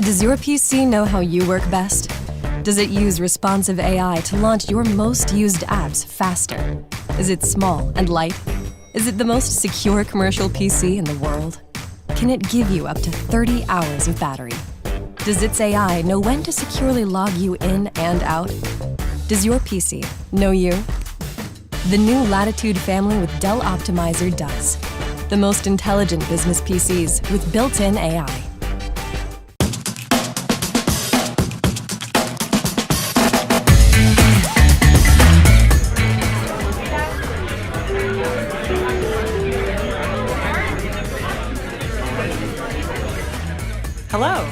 Does your PC know how you work best? Does it use responsive AI to launch your most used apps faster? Is it small and light? Is it the most secure commercial PC in the world? Can it give you up to 30 hours of battery? Does its AI know when to securely log you in and out? Does your PC know you? The new Latitude family with Dell Optimizer does. The most intelligent business PCs with built-in AI. Hello.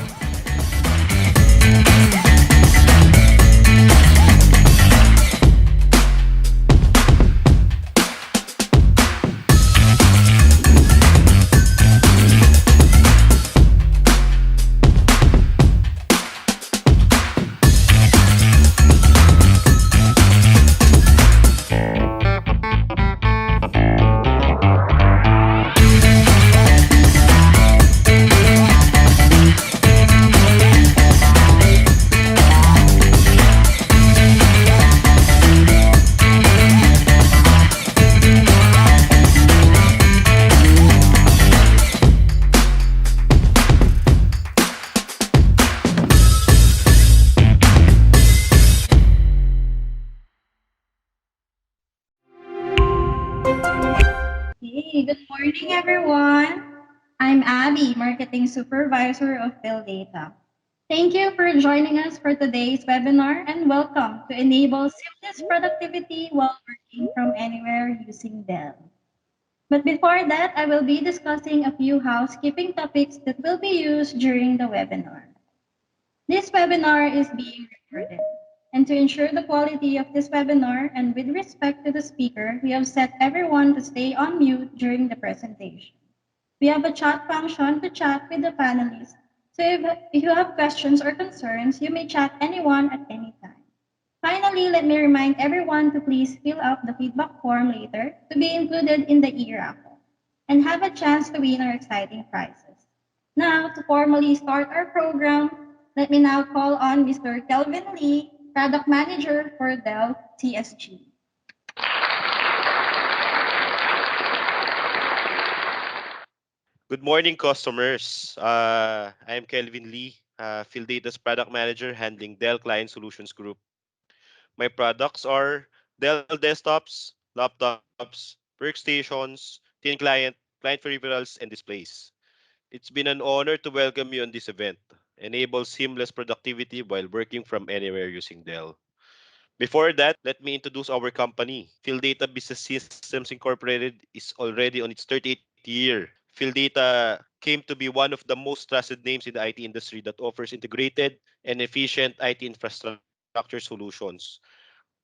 Hey, good morning, everyone. I'm Abby, Marketing Supervisor of Bill Data. Thank you for joining us for today's webinar and welcome to Enable Seamless Productivity while working from anywhere using Dell. But before that, I will be discussing a few housekeeping topics that will be used during the webinar. This webinar is being recorded. And to ensure the quality of this webinar and with respect to the speaker, we have set everyone to stay on mute during the presentation. We have a chat function to chat with the panelists. So if you have questions or concerns, you may chat anyone at any time. Finally, let me remind everyone to please fill out the feedback form later to be included in the e-raffle and have a chance to win our exciting prizes. Now, to formally start our program, let me now call on Mr. Kelvin Lee, Product Manager for Dell TSG. Good morning, customers. I'm Kelvin Lee, Field Data's Product Manager handling Dell Client Solutions Group. My products are Dell desktops, laptops, workstations, thin client peripherals, and displays. It's been an honor to welcome you on this event. Enable seamless productivity while working from anywhere using Dell. Before that, let me introduce our company. Field Data Business Systems Incorporated is already on its 38th year. Field Data came to be one of the most trusted names in the IT industry that offers integrated and efficient IT infrastructure solutions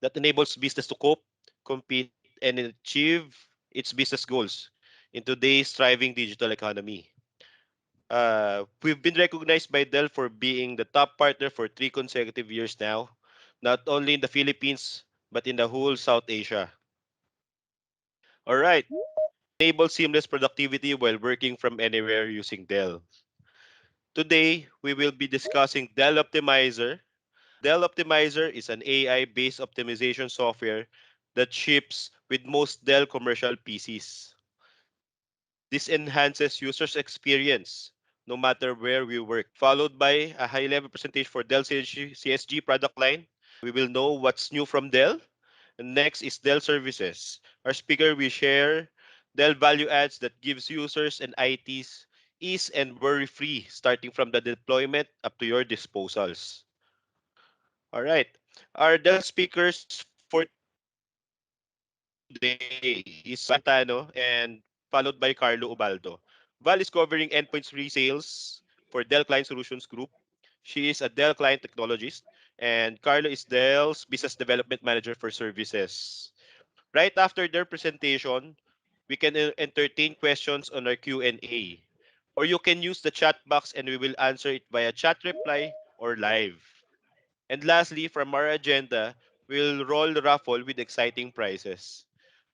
that enables business to cope, compete, and achieve its business goals in today's thriving digital economy. We've been recognized by Dell for being the top partner for 3 consecutive years now, not only in the Philippines, but in the whole South Asia. All right, enable seamless productivity while working from anywhere using Dell. Today, we will be discussing Dell Optimizer. Dell Optimizer is an AI-based optimization software that ships with most Dell commercial PCs. This enhances users' experience no matter where we work. Followed by a high-level presentation for Dell CSG product line. We will know what's new from Dell. And next is Dell Services. Our speaker will share Dell value adds that gives users and ITs ease and worry-free starting from the deployment up to your disposals. All right. Our Dell speakers for today is Val Antano and followed by Carlo Ubaldo. Val is covering endpoints resales for Dell Client Solutions Group. She is a Dell Client Technologist, and Carlo is Dell's Business Development Manager for Services. Right after their presentation, we can entertain questions on our Q&A. Or you can use the chat box and we will answer it via chat reply or live. And lastly, from our agenda, we'll roll the raffle with exciting prizes.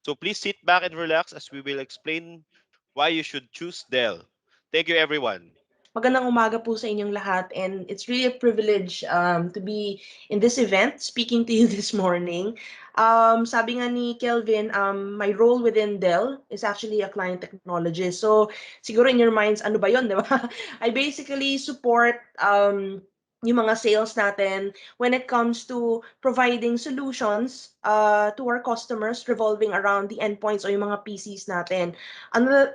So please sit back and relax as we will explain why you should choose Dell. Thank you, everyone. Magandang umaga po sa inyong lahat, and it's really a privilege to be in this event, speaking to you this morning. Sabi nga ni Kelvin, my role within Dell is actually a client technologist. So, siguro in your minds, ano ba yun, di ba? I basically support yung mga sales natin when it comes to providing solutions to our customers revolving around the endpoints o yung mga PCs natin.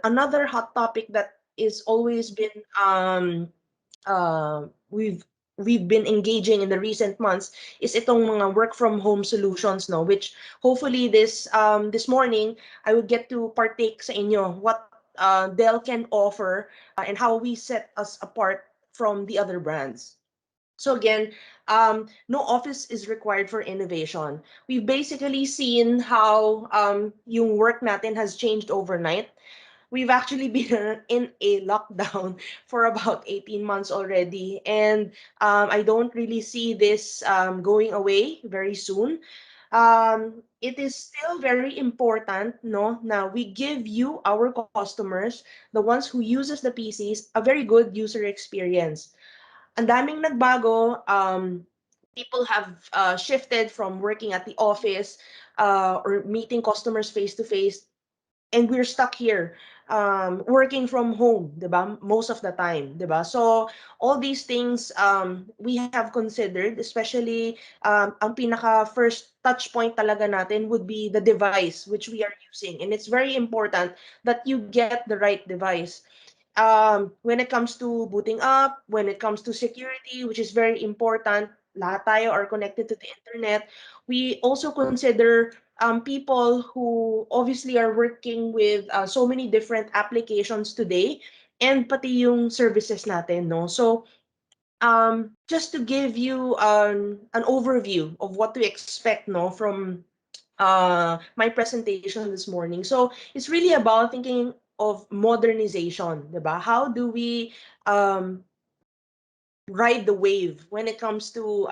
Another hot topic that is always been uh, we've we've been engaging in the recent months is itong mga work from home solutions, no, which hopefully this morning I will get to partake sa inyo what Dell can offer and how we set us apart from the other brands. So again, no office is required for innovation. We've basically seen how yung work natin has changed overnight. We've actually been in a lockdown for about 18 months already, and I don't really see this going away very soon. It is still very important, no, na we give you, our customers, the ones who uses the PCs, a very good user experience. Ang daming nagbago. People have shifted from working at the office or meeting customers face to face, and we're stuck here working from home, 'di ba? Most of the time, 'di ba? So all these things we have considered, especially ang pinaka first touch point talaga natin would be the device which we are using, and it's very important that you get the right device. When it comes to booting up, when it comes to security, which is very important, lahat tayo are connected to the internet. We also consider people who obviously are working with so many different applications today, and pati yung services natin, no? So, just to give you an overview of what to expect, no, from my presentation this morning. So it's really about thinking of modernization, diba? How do we um, ride the wave when it comes to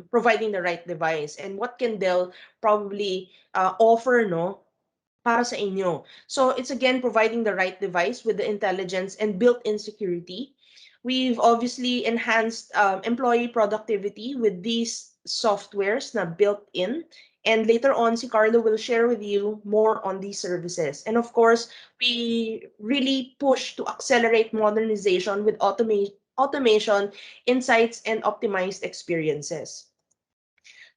providing the right device, and what can Dell probably offer, no, para sa inyo. So it's again providing the right device with the intelligence and built-in security. We've obviously enhanced employee productivity with these softwares na built in. And later on, si Carlo will share with you more on these services. And of course, we really push to accelerate modernization with automation, insights, and optimized experiences.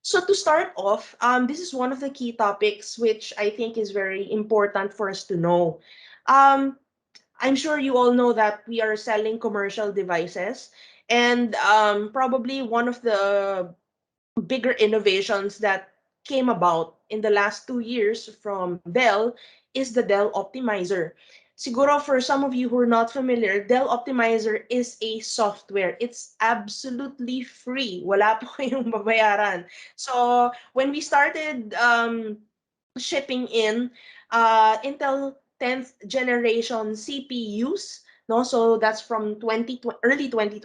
So to start off, this is one of the key topics which I think is very important for us to know. Um, I'm sure you all know that we are selling commercial devices, and probably one of the bigger innovations that came about in the last 2 years from Dell is the Dell Optimizer. Siguro for some of you who are not familiar, Dell Optimizer is a software. It's absolutely free. Wala po kayong babayaran. So when we started shipping in Intel 10th generation CPUs, no? So that's from early 2020.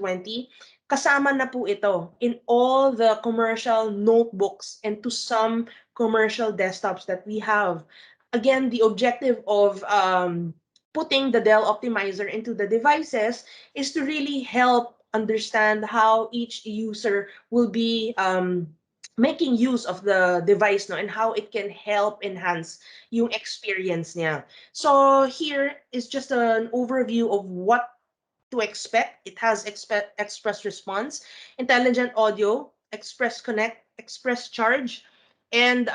Kasama na po ito in all the commercial notebooks and to some commercial desktops that we have. Again, the objective of putting the Dell Optimizer into the devices is to really help understand how each user will be making use of the device, no, and how it can help enhance yung experience niya. So here is just an overview of what to expect. It has express response, intelligent audio, express connect, express charge, and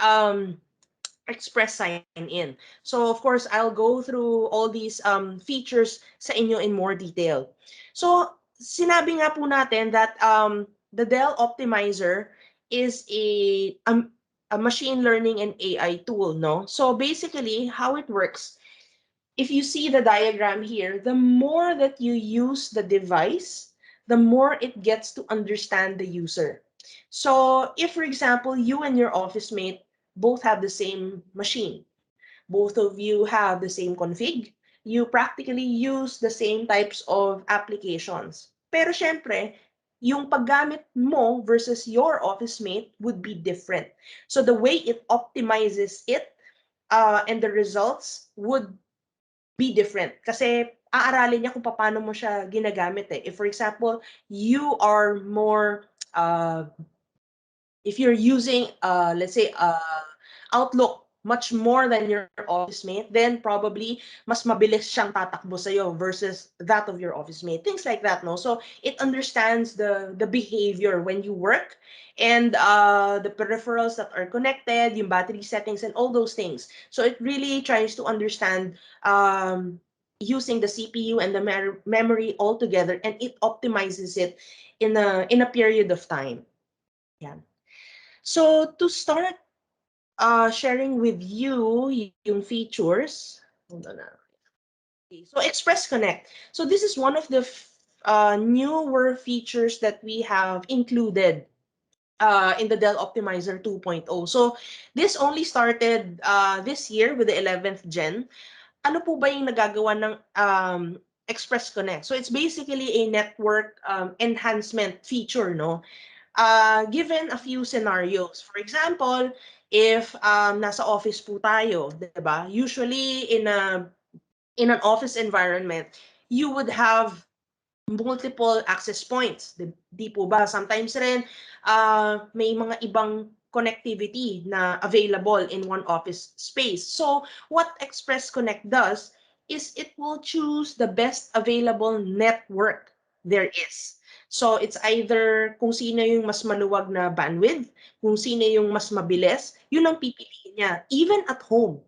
express sign in. So of course, I'll go through all these features sa inyo in more detail. So sinabi nga po natin that the Dell Optimizer is a machine learning and AI tool, no? So basically, how it works, if you see the diagram here, the more that you use the device, the more it gets to understand the user. So if, for example, you and your office mate both have the same machine, both of you have the same config, you practically use the same types of applications. Pero syempre, yung paggamit mo versus your office mate would be different. So the way it optimizes it and the results would be different. Kasi aaralin niya kung paano mo siya ginagamit eh. If for example, you are more if you're using let's say Outlook much more than your office mate, then probably mas mabilis siyang tatakbo sa'yo versus that of your office mate. Things like that, no? So it understands the behavior when you work and the peripherals that are connected, yung battery settings and all those things. So it really tries to understand using the CPU and the memory all together, and it optimizes it in a period of time. Yeah. So to start sharing with you yung features. Hold on. Okay, so Express Connect. So this is one of the newer features that we have included in the Dell Optimizer 2.0. So this only started this year with the 11th gen. Ano po ba yung nagagawa ng Express Connect? So it's basically a network enhancement feature, no? Given a few scenarios. For example, if nasa office po tayo, 'di ba? Usually in an office environment, you would have multiple access points. Di po ba? Sometimes rin, may mga ibang connectivity na available in one office space. So, what Express Connect does is it will choose the best available network there is. So, it's either kung sino yung mas maluwag na bandwidth, kung sino yung mas mabilis, yun ang pipiliin niya, even at home.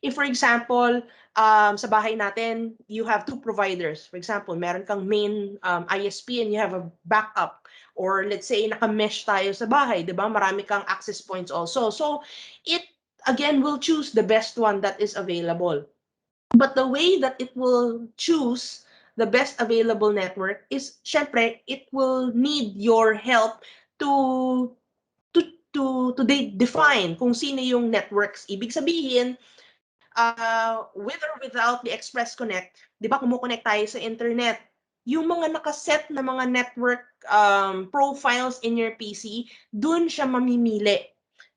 If for example, sa bahay natin, you have two providers. For example, meron kang main ISP and you have a backup. Or let's say, naka-mesh tayo sa bahay, di ba? Marami kang access points also. So, it, again, will choose the best one that is available. But the way that it will choose the best available network is, syempre, it will need your help to define kung sino yung networks. Ibig sabihin, with or without the Express Connect, di ba kumukonect tayo sa internet, yung mga nakaset na mga network profiles in your PC, dun siya mamimili.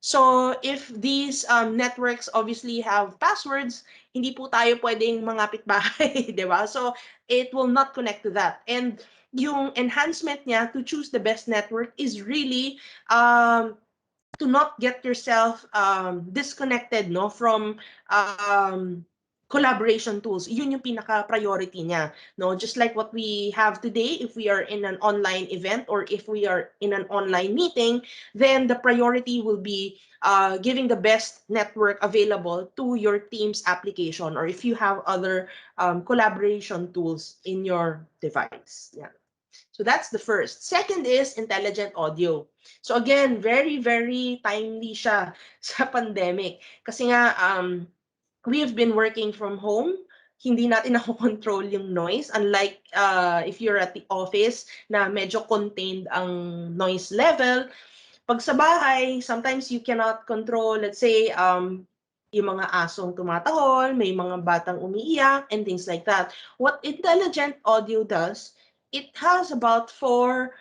So, if these networks obviously have passwords, hindi po tayo pwedeng mangapit bahay, di ba? So, it will not connect to that. And yung enhancement niya to choose the best network is really to not get yourself disconnected no from collaboration tools. Yun yung pinaka-priority niya, no? Just like what we have today, if we are in an online event or if we are in an online meeting, then the priority will be giving the best network available to your team's application or if you have other collaboration tools in your device. Yeah. So that's the first. Second is intelligent audio. So again, very, very timely siya sa pandemic. Kasi nga, we have been working from home. Hindi natin nakokontrol yung noise. Unlike if you're at the office na medyo contained ang noise level. Pag sa bahay, sometimes you cannot control, let's say, yung mga asong tumatahol, may mga batang umiiyak, and things like that. What intelligent audio does, it has about 4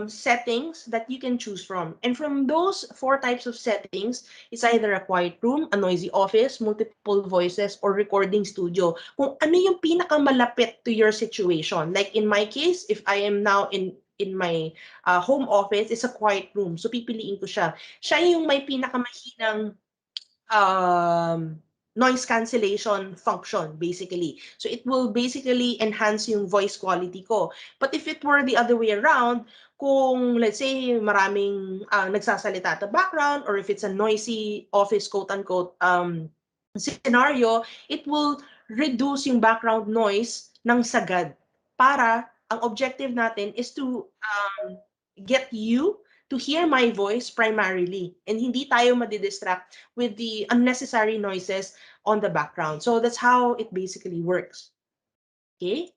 settings that you can choose from. And from those 4 types of settings, it's either a quiet room, a noisy office, multiple voices, or recording studio. Kung ano yung pinakamalapit to your situation. Like in my case, if I am now in my home office, is a quiet room. So pipiliin ko siya. Siya yung may pinakamahinang noise cancellation function, basically. So it will basically enhance yung voice quality ko. But if it were the other way around, kung let's say maraming nagsasalita at the background or if it's a noisy office quote-unquote scenario, it will reduce yung background noise ng sagad para ang objective natin is to get you to hear my voice primarily and hindi tayo madidistract with the unnecessary noises on the background. So that's how it basically works. Okay?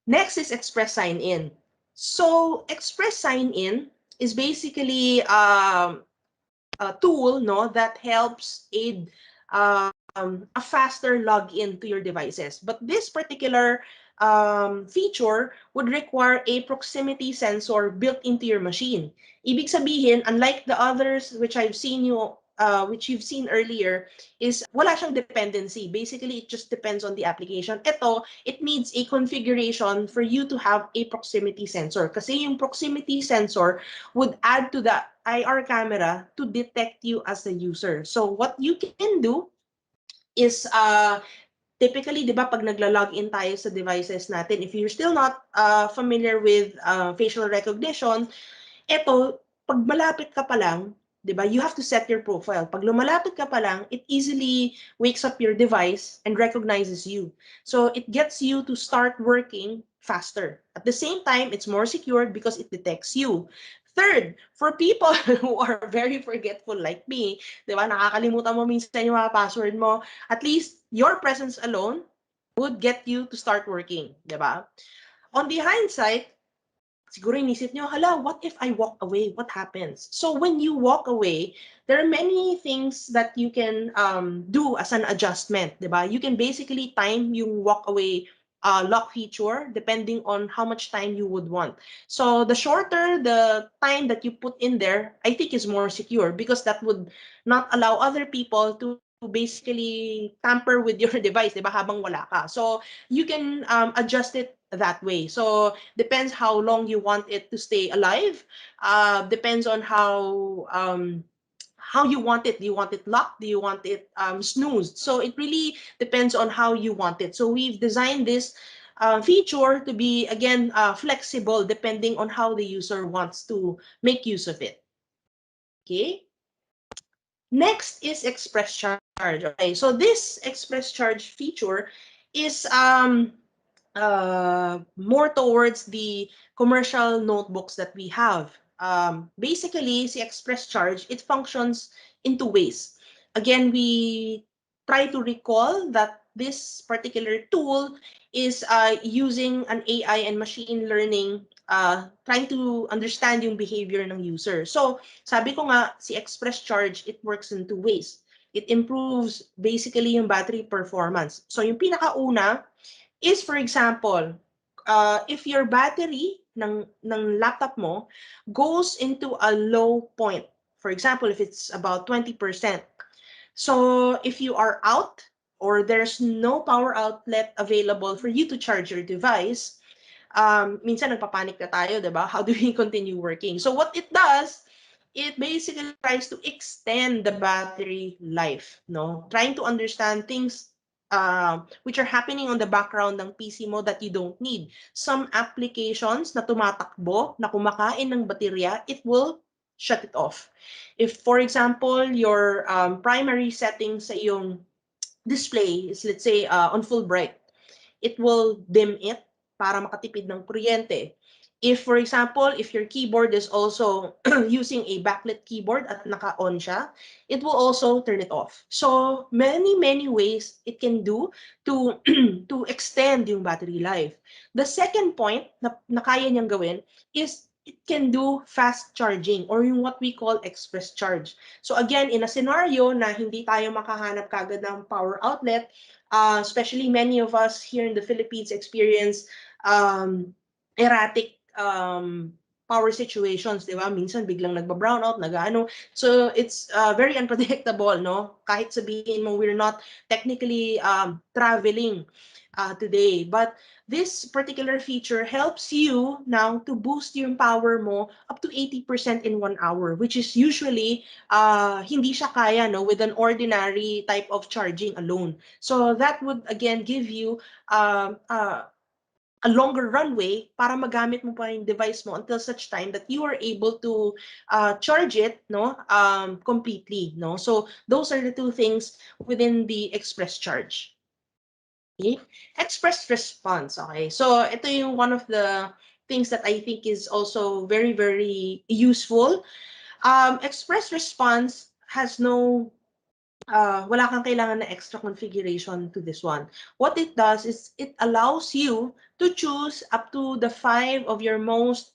Next is Express Sign-In. So Express Sign-In is basically a tool no, that helps aid a faster login to your devices. But this particular feature would require a proximity sensor built into your machine. Ibig sabihin, unlike the others which I've seen you which you've seen earlier, is wala siyang dependency. Basically, it just depends on the application. Ito, it needs a configuration for you to have a proximity sensor. Kasi yung proximity sensor would add to the IR camera to detect you as a user. So what you can do is typically, di ba, pag nagla-login tayo sa devices natin, if you're still not familiar with facial recognition, eto, pag malapit ka pa lang, 'di ba? You have to set your profile. Pag lumalapit ka pa lang, it easily wakes up your device and recognizes you. So it gets you to start working faster. At the same time, it's more secured because it detects you. Third, for people who are very forgetful like me, 'di ba? Nakakalimutan mo minsan yung mga password mo. At least your presence alone would get you to start working, 'di ba? On the hindsight, siguro inisip nyo, hala, what if I walk away? What happens? So when you walk away, there are many things that you can do as an adjustment, diba? You can basically time yung walk away lock feature depending on how much time you would want. So the shorter the time that you put in there, I think is more secure because that would not allow other people to basically tamper with your device, diba, habang wala ka. So you can adjust it that way. So depends how long you want it to stay alive. Depends on how you want it. Do you want it locked? Do you want it snoozed? So it really depends on how you want it. So we've designed this feature to be, again, flexible depending on how the user wants to make use of it. Okay. Next is express charge. Okay, so this express charge feature is more towards the commercial notebooks that we have. Basically, si Express Charge, it functions in two ways. Again, we try to recall that this particular tool is using an AI and machine learning, trying to understand yung behavior ng user. So, sabi ko nga, si Express Charge, it works in two ways. It improves basically yung battery performance. So, yung pinakauna is, for example, if your battery ng laptop mo goes into a low point, for example, if it's about 20%, so if you are out or there's no power outlet available for you to charge your device, minsan nagpapanik na tayo, diba? How do we continue working? So what it does, it basically tries to extend the battery life, no? Trying to understand things which are happening on the background ng PC mo that you don't need. Some applications na tumatakbo, na kumakain ng baterya, it will shut it off. If, for example, your primary settings sa iyong display is, let's say, on full bright, it will dim it para makatipid ng kuryente. If, for example, if your keyboard is also using a backlit keyboard at naka-on siya, it will also turn it off. So, many ways it can do to to extend yung battery life. The second point na kaya niyang gawin is it can do fast charging or yung what we call express charge. So again, in a scenario na hindi tayo makahanap kagad ng power outlet, especially many of us here in the Philippines experience erratic power situations, di ba? Minsan biglang nagba-brownout, nag-ano. So it's very unpredictable, no? Kahit sabihin mo we're not technically traveling today. But this particular feature helps you now to boost yung power mo up to 80% in 1 hour, which is usually hindi siya kaya, no, with an ordinary type of charging alone. So that would again give you a longer runway para magamit mo pa yung device mo until such time that you are able to charge it, no, completely, no. So those are the two things within the express charge. Okay? Express response. Okay, so ito yung one of the things that I think is also very useful. Express response has no wala kang kailangan na extra configuration to this one. What it does is it allows you to choose up to the 5 of your most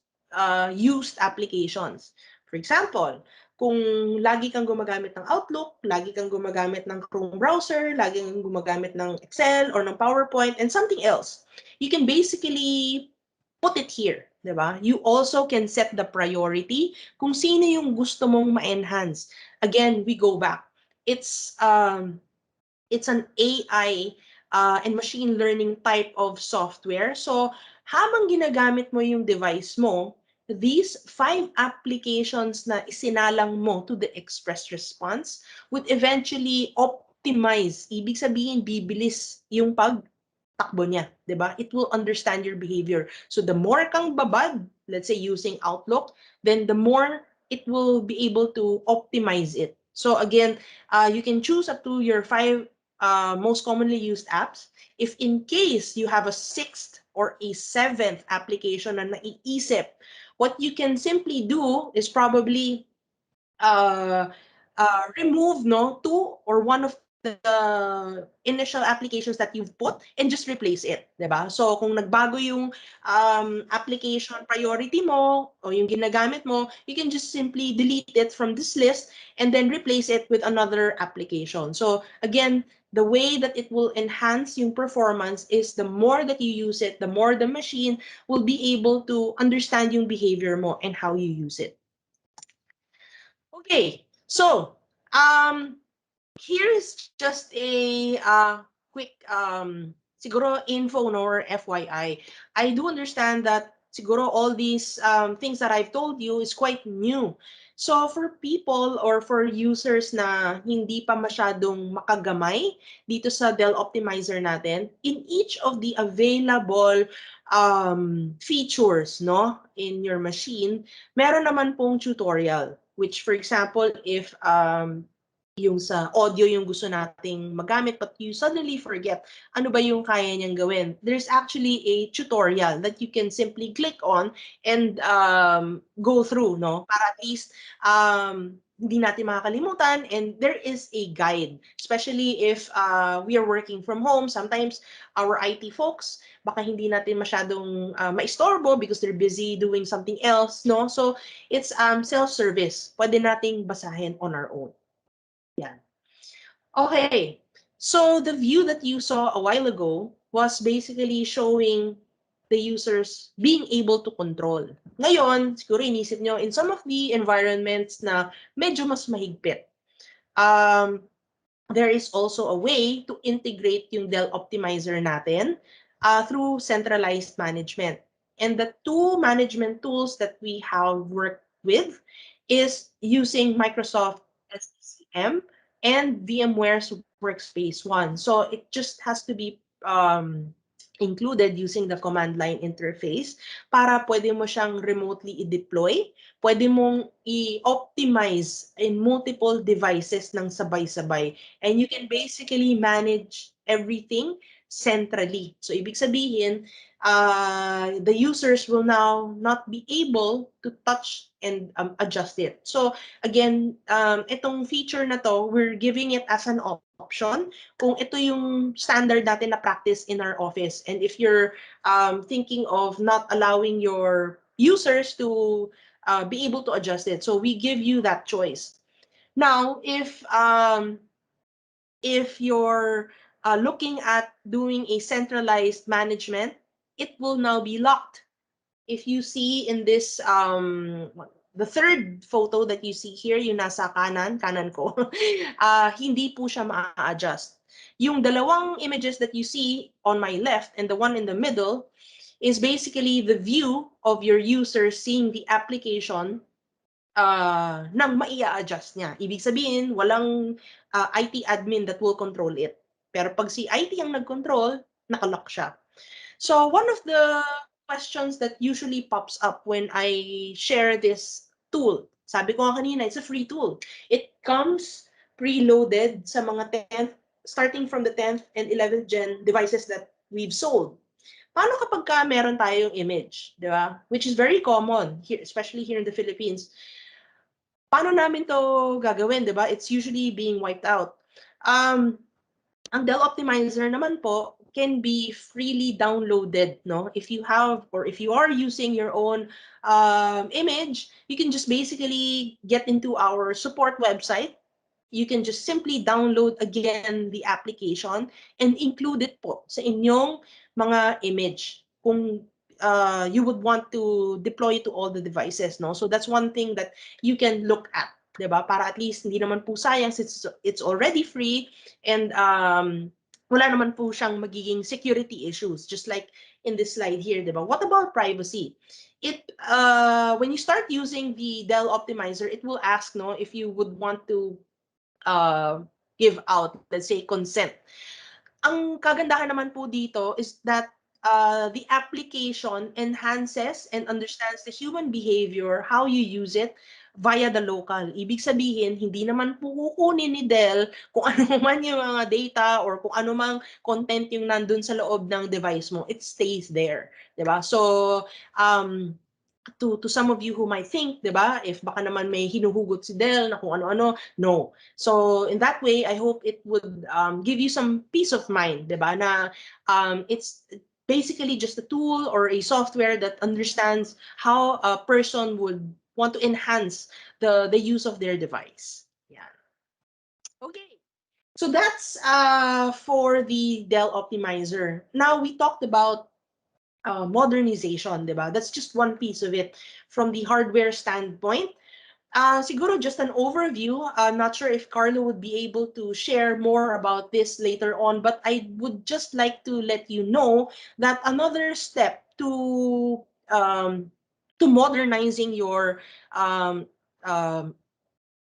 used applications. For example, kung lagi kang gumagamit ng Outlook, lagi kang gumagamit ng Chrome browser, lagi kang gumagamit ng Excel or ng PowerPoint and something else, you can basically put it here, di ba? You also can set the priority kung sino yung gusto mong ma-enhance. again, we go back. It's an AI and machine learning type of software. So, habang ginagamit mo yung device mo, these 5 applications na isinalang mo to the express response would eventually optimize. Ibig sabihin, bibilis yung takbo niya, 'di ba? It will understand your behavior. So the more kang babad, let's say using Outlook, then the more it will be able to optimize it. So again, you can choose up to your 5 most commonly used apps. If in case you have a sixth or a seventh application na naiisip, what you can simply do is probably uh, remove no two or one of the initial applications that you've put and just replace it, 'di ba? So kung nagbago yung application priority mo o yung ginagamit mo, you can just simply delete it from this list and then replace it with another application. So again, the way that it will enhance yung performance is the more that you use it, the more the machine will be able to understand yung behavior mo and how you use it. Okay, so here is just a quick siguro info no, or FYI. I do understand that siguro all these things that I've told you is quite new. So for people or for users na hindi pa masyadong makagamay dito sa Dell Optimizer natin, in each of the available features no in your machine, meron naman pong tutorial. Which for example, if yung sa audio yung gusto nating magamit but you suddenly forget ano ba yung kaya niyang gawin, there's actually a tutorial that you can simply click on and go through, no? Para at least hindi natin makakalimutan, and there is a guide. Especially if we are working from home, sometimes our IT folks, baka hindi natin masyadong maistorbo because they're busy doing something else, no? So, it's self-service. Pwede nating basahin on our own. Yeah. Okay. So the view that you saw a while ago was basically showing the users being able to control. Ngayon, siguro inisip nyo, in some of the environments na medyo mas mahigpit, um, there is also a way to integrate yung Dell Optimizer natin through centralized management. And the 2 management tools that we have worked with is using Microsoft SCCM and VMware's Workspace ONE. So it just has to be included using the command line interface para pwede mo siyang remotely i-deploy, pwede mong i-optimize in multiple devices ng sabay-sabay. And you can basically manage everything centrally. So ibig sabihin, the users will now not be able to touch and adjust it. So again, itong feature na to, we're giving it as an option kung ito yung standard natin na practice in our office. And if you're thinking of not allowing your users to be able to adjust it, so we give you that choice. Now, if you're looking at doing a centralized management, it will now be locked. If you see in this the third photo that you see here, yung nasa kanan ko, hindi po siya ma-adjust. Yung dalawang images that you see on my left and the one in the middle is basically the view of your user seeing the application nang maia-adjust niya. Ibig sabihin, walang IT admin that will control it. Pero pag si IT ang nag-control, nakalock siya. So one of the questions that usually pops up when I share this tool, sabi ko nga kanina, it's a free tool. It comes preloaded sa mga 10th, starting from the 10th and 11th gen devices that we've sold. Paano kapag ka meron tayong image, di ba? Which is very common, here, especially here in the Philippines. Paano namin to gagawin, di ba? It's usually being wiped out. Ang Dell Optimizer naman po can be freely downloaded, no? If you have or if you are using your own image, you can just basically get into our support website. You can just simply download again the application and include it po sa inyong mga image kung you would want to deploy to all the devices, no? So that's one thing that you can look at. 'di ba? Para at least hindi naman po sayang since it's already free, and wala naman po siyang magiging security issues, just like in this slide here, 'di ba? What about privacy? When you start using the Dell Optimizer, it will ask, no, if you would want to uh, give out, let's say, consent. Ang kagandahan naman po dito is that the application enhances and understands the human behavior, how you use it via the local. Ibig sabihin, hindi naman po kukunin ni Dell kung ano man yung mga data or kung ano mang content yung nandun sa loob ng device mo. It stays there. 'Di ba? So, um, to some of you who might think, 'di ba, if baka naman may hinuhugot si Dell na kung ano-ano, no. So in that way, I hope it would give you some peace of mind, 'di ba, na it's basically just a tool or a software that understands how a person would want to enhance the use of their device. Yeah. Okay. So that's for the Dell Optimizer. Now we talked about modernization, 'di ba? That's just one piece of it from the hardware standpoint. Siguro just an overview. I'm not sure if Carlo would be able to share more about this later on, but I would just like to let you know that another step um, to modernizing your um, um,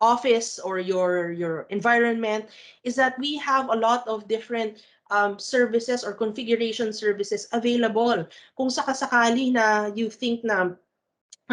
office or your environment is that we have a lot of different services or configuration services available. Kung sakasakali na you think na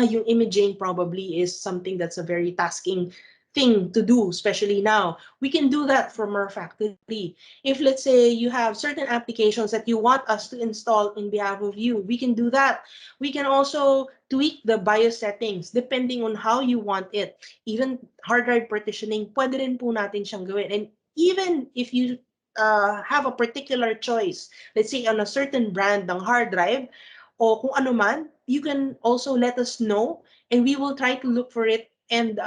yung imaging probably is something that's a very tasking thing to do, especially now. We can do that from our factory. If let's say you have certain applications that you want us to install in behalf of you, we can do that. We can also tweak the BIOS settings depending on how you want it. Even hard drive partitioning, pwede rin po natin siyang gawin. And even if you have a particular choice, let's say on a certain brand ng hard drive, o kung ano man, you can also let us know and we will try to look for it and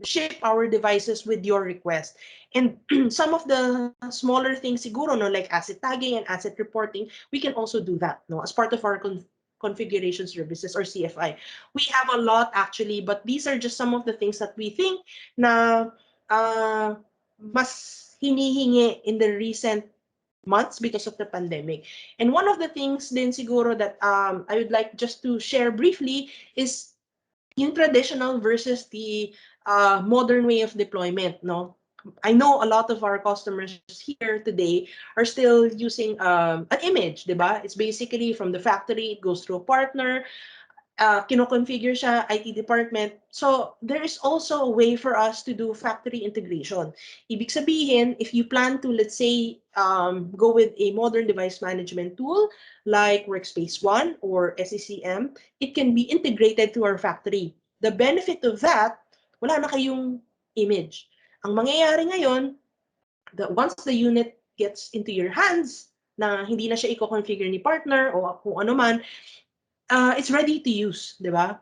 ship our devices with your request. And some of the smaller things siguro, no, like asset tagging and asset reporting, we can also do that, no, as part of our configuration services or CFI. We have a lot actually, but these are just some of the things that we think na mas hinihingi in the recent months because of the pandemic. And one of the things din siguro that I would like just to share briefly is yung traditional versus the modern way of deployment, no? I know a lot of our customers here today are still using an image, di ba? It's basically from the factory, it goes through a partner, kino-configure siya, IT department. So there is also a way for us to do factory integration. Ibig sabihin, if you plan to, let's say, go with a modern device management tool like Workspace ONE or SECM, it can be integrated to our factory. The benefit of that, wala na kayong image. Ang mangyayari ngayon, once the unit gets into your hands, na hindi na siya i-configure ni partner o kung ano man, it's ready to use, di ba?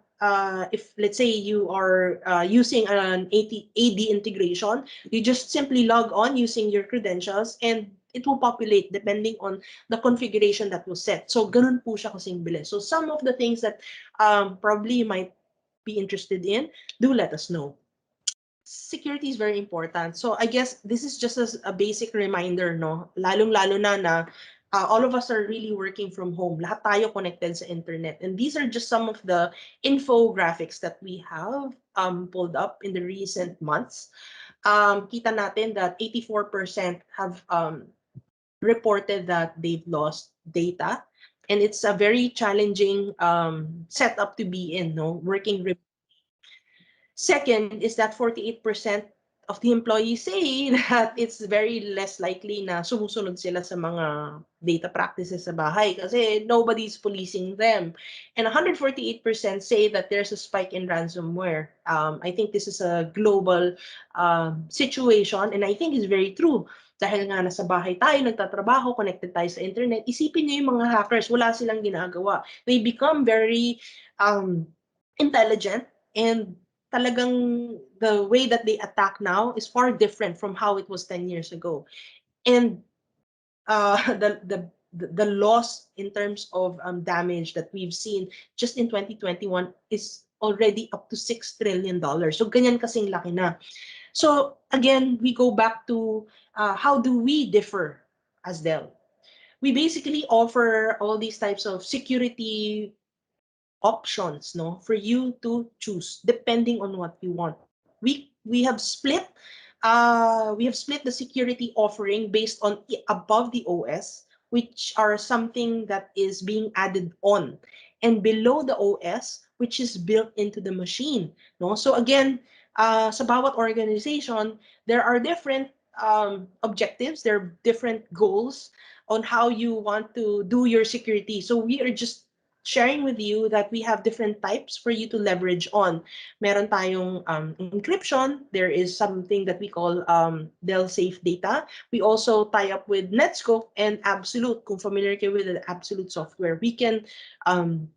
If let's say you are using an AD integration, you just simply log on using your credentials and it will populate depending on the configuration that was set. So ganun po siya kasing bilis. So some of the things that probably you might be interested in, do let us know. Security is very important. So I guess this is just as a basic reminder, no? Lalong-lalo na all of us are really working from home. Lahat tayo connected sa internet. And these are just some of the infographics that we have pulled up in the recent months. Kita natin that 84% have reported that they've lost data. And it's a very challenging setup to be in, no? Working Second is that 48% of the employees say that it's very less likely na sumusunod sila sa mga data practices sa bahay kasi nobody's policing them. And 148% say that there's a spike in ransomware. I think this is a global situation and I think it's very true. Dahil nga nasa bahay tayo, nagtatrabaho, connected tayo sa internet, isipin niyo yung mga hackers, wala silang ginagawa. They become very intelligent and talagang the way that they attack now is far different from how it was 10 years ago. And the loss in terms of damage that we've seen just in 2021 is already up to $6 trillion. So ganyan kasing laki na. So again, we go back to how do we differ as Dell? We basically offer all these types of security options, no, for you to choose depending on what you want. We have split the security offering based on above the OS, which are something that is being added on, and below the OS, which is built into the machine. No, so again, sa bawat organization, there are different objectives, there are different goals on how you want to do your security. So we are just sharing with you that we have different types for you to leverage on. Meron tayong encryption. There is something that we call Dell Safe Data. We also tie up with Netscope and Absolute. Kung familiar kayo with the Absolute software, we can um,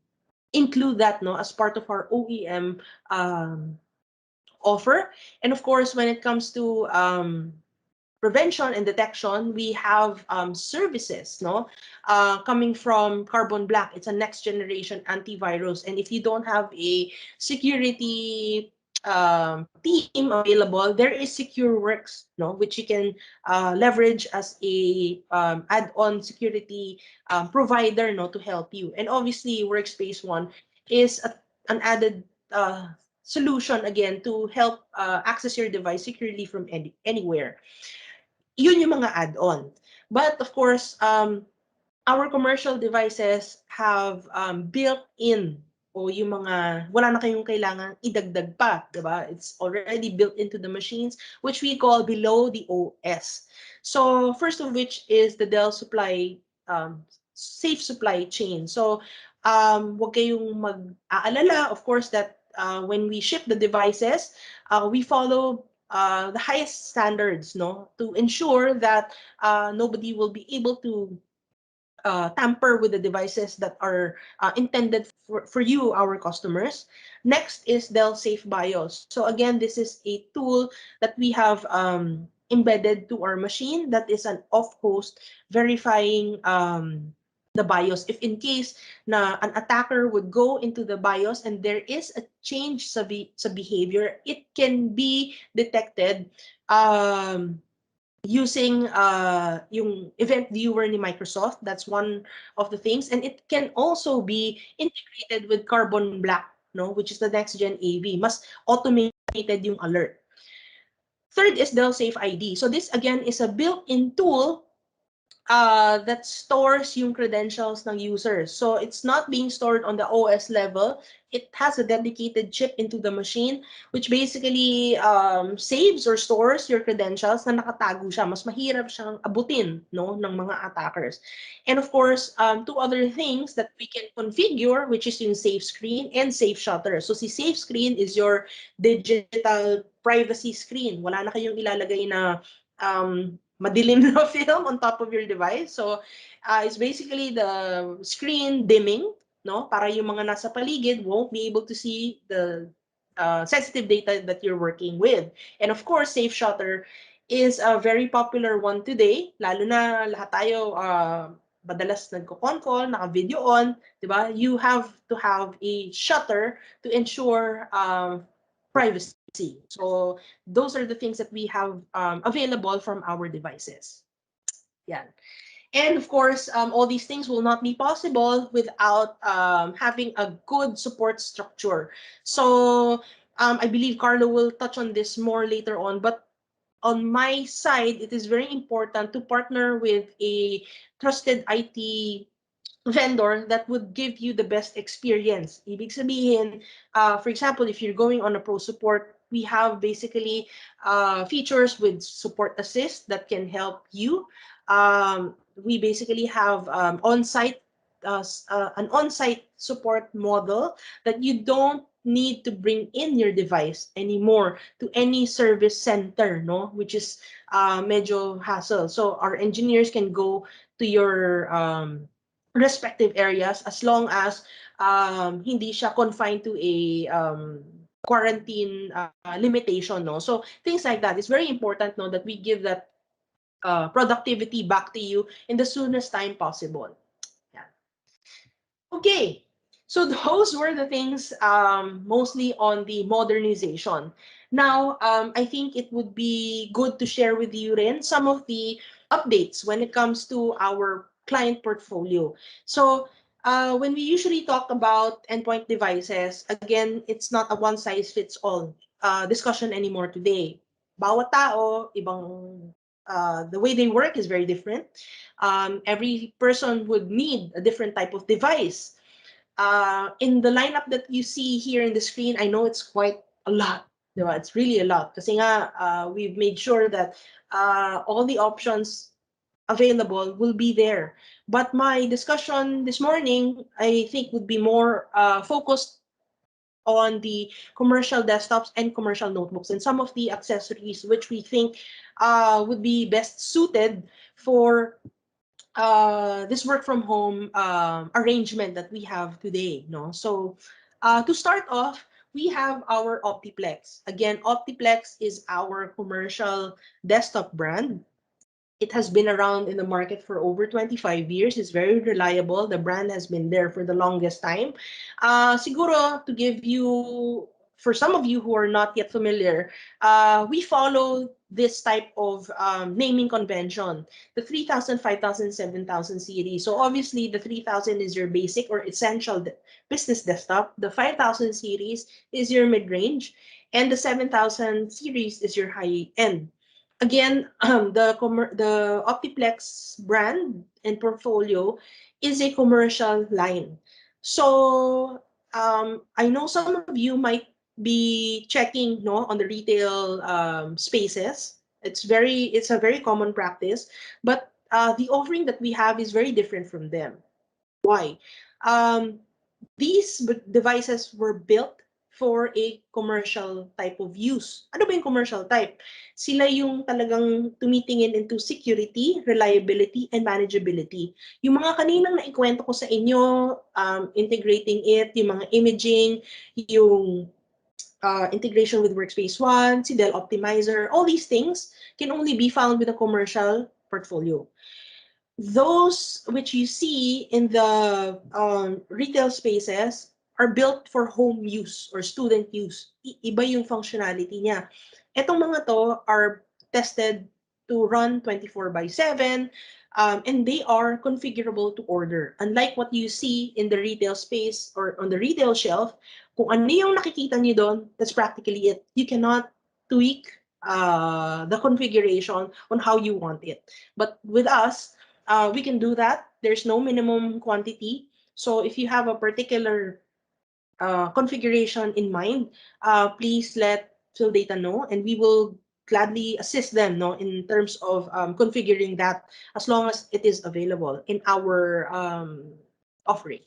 include that, no, as part of our OEM offer. And of course, when it comes to prevention and detection, we have services, no, coming from Carbon Black. It's a next generation antivirus, and if you don't have a security team available, there is SecureWorks, no, which you can leverage as a add-on security provider, no, to help you. And obviously, Workspace ONE is an added solution again to help access your device securely from anywhere. Yun yung mga add-on. But of course, our commercial devices have built-in o yung mga wala na kayong kailangan idagdag pa, diba? It's already built into the machines, which we call below the OS. So first of which is the Dell safe supply chain. So wag kayong mag-aalala, of course, that when we ship the devices, we follow the highest standards, no, to ensure that nobody will be able to tamper with the devices that are intended for you, our customers. Next is Dell Safe BIOS. So again, this is a tool that we have embedded to our machine that is an off-host verifying the BIOS. If in case na an attacker would go into the BIOS and there is a change sa behavior, it can be detected using yung event viewer ni Microsoft. That's one of the things, and it can also be integrated with Carbon Black, no, which is the next gen AV. Mas automated yung alert. Third is Dell Safe ID. So this again is a built-in tool that stores yung credentials ng users. So it's not being stored on the OS level. It has a dedicated chip into the machine, which basically saves or stores your credentials na nakatago siya. Mas mahirap siyang abutin, no, ng mga attackers. And of course, two other things that we can configure, which is yung safe screen and safe shutter. So si safe screen is your digital privacy screen. Wala na kayong ilalagay na madilim na film on top of your device. So it's basically the screen dimming, no? Para yung mga nasa paligid won't be able to see the sensitive data that you're working with. And of course, Safe Shutter is a very popular one today, lalo na lahat tayo madalas nagko-con call, naka-video on, di ba? You have to have a shutter to ensure privacy. So those are the things that we have available from our devices. Yeah. And of course, all these things will not be possible without having a good support structure. So I believe Carlo will touch on this more later on, but on my side, it is very important to partner with a trusted IT vendor that would give you the best experience. Ibig sabihin, for example, if you're going on a pro support, we have basically features with support assist that can help you. We basically have an on-site support model that you don't need to bring in your device anymore to any service center, no, which is medyo hassle. So our engineers can go to your respective areas as long as hindi siya confined to a quarantine limitation, no? So things like that. It's very important, no, that we give that productivity back to you in the soonest time possible. Yeah. Okay. So those were the things, mostly on the modernization. Now, I think it would be good to share with you Rin some of the updates when it comes to our client portfolio. So when we usually talk about endpoint devices, again, it's not a one size fits all discussion anymore today. Bawat tao, ibang the way they work is very different. Every person would need a different type of device. In the lineup that you see here in the screen, I know it's quite a lot. Diba? It's really a lot. Kasi nga, we've made sure that all the options available will be there. But my discussion this morning, I think, would be more focused on the commercial desktops and commercial notebooks and some of the accessories which we think would be best suited for this work from home arrangement that we have today. No, so to start off, we have our Optiplex. Again, Optiplex is our commercial desktop brand. It has been around in the market for over 25 years. It's very reliable. The brand has been there for the longest time. Siguro, to give you, for some of you who are not yet familiar, we follow this type of naming convention, the 3000, 5000, 7000 series. So obviously, the 3000 is your basic or essential business desktop. The 5000 series is your mid-range, and the 7000 series is your high-end. Again, the Optiplex brand and portfolio is a commercial line. So I know some of you might be checking no on the retail spaces. It's a very common practice, but the offering that we have is very different from them. Why? Um, these devices were built for a commercial type of use. Ano ba yung commercial type? Sila yung talagang tumitingin into security, reliability, and manageability. Yung mga kaninang naikwento ko sa inyo, integrating it, yung mga imaging, yung integration with Workspace ONE, si Dell Optimizer, all these things can only be found with a commercial portfolio. Those which you see in the retail spaces are built for home use or student use. Iba yung functionality niya. Etong mga to are tested to run 24 by 7, and they are configurable to order. Unlike what you see in the retail space or on the retail shelf, kung ano yung nakikita niyo doon, that's practically it. You cannot tweak the configuration on how you want it. But with us, we can do that. There's no minimum quantity. So if you have a particular configuration in mind, please let Phil Data know, and we will gladly assist them no, in terms of configuring that as long as it is available in our offering.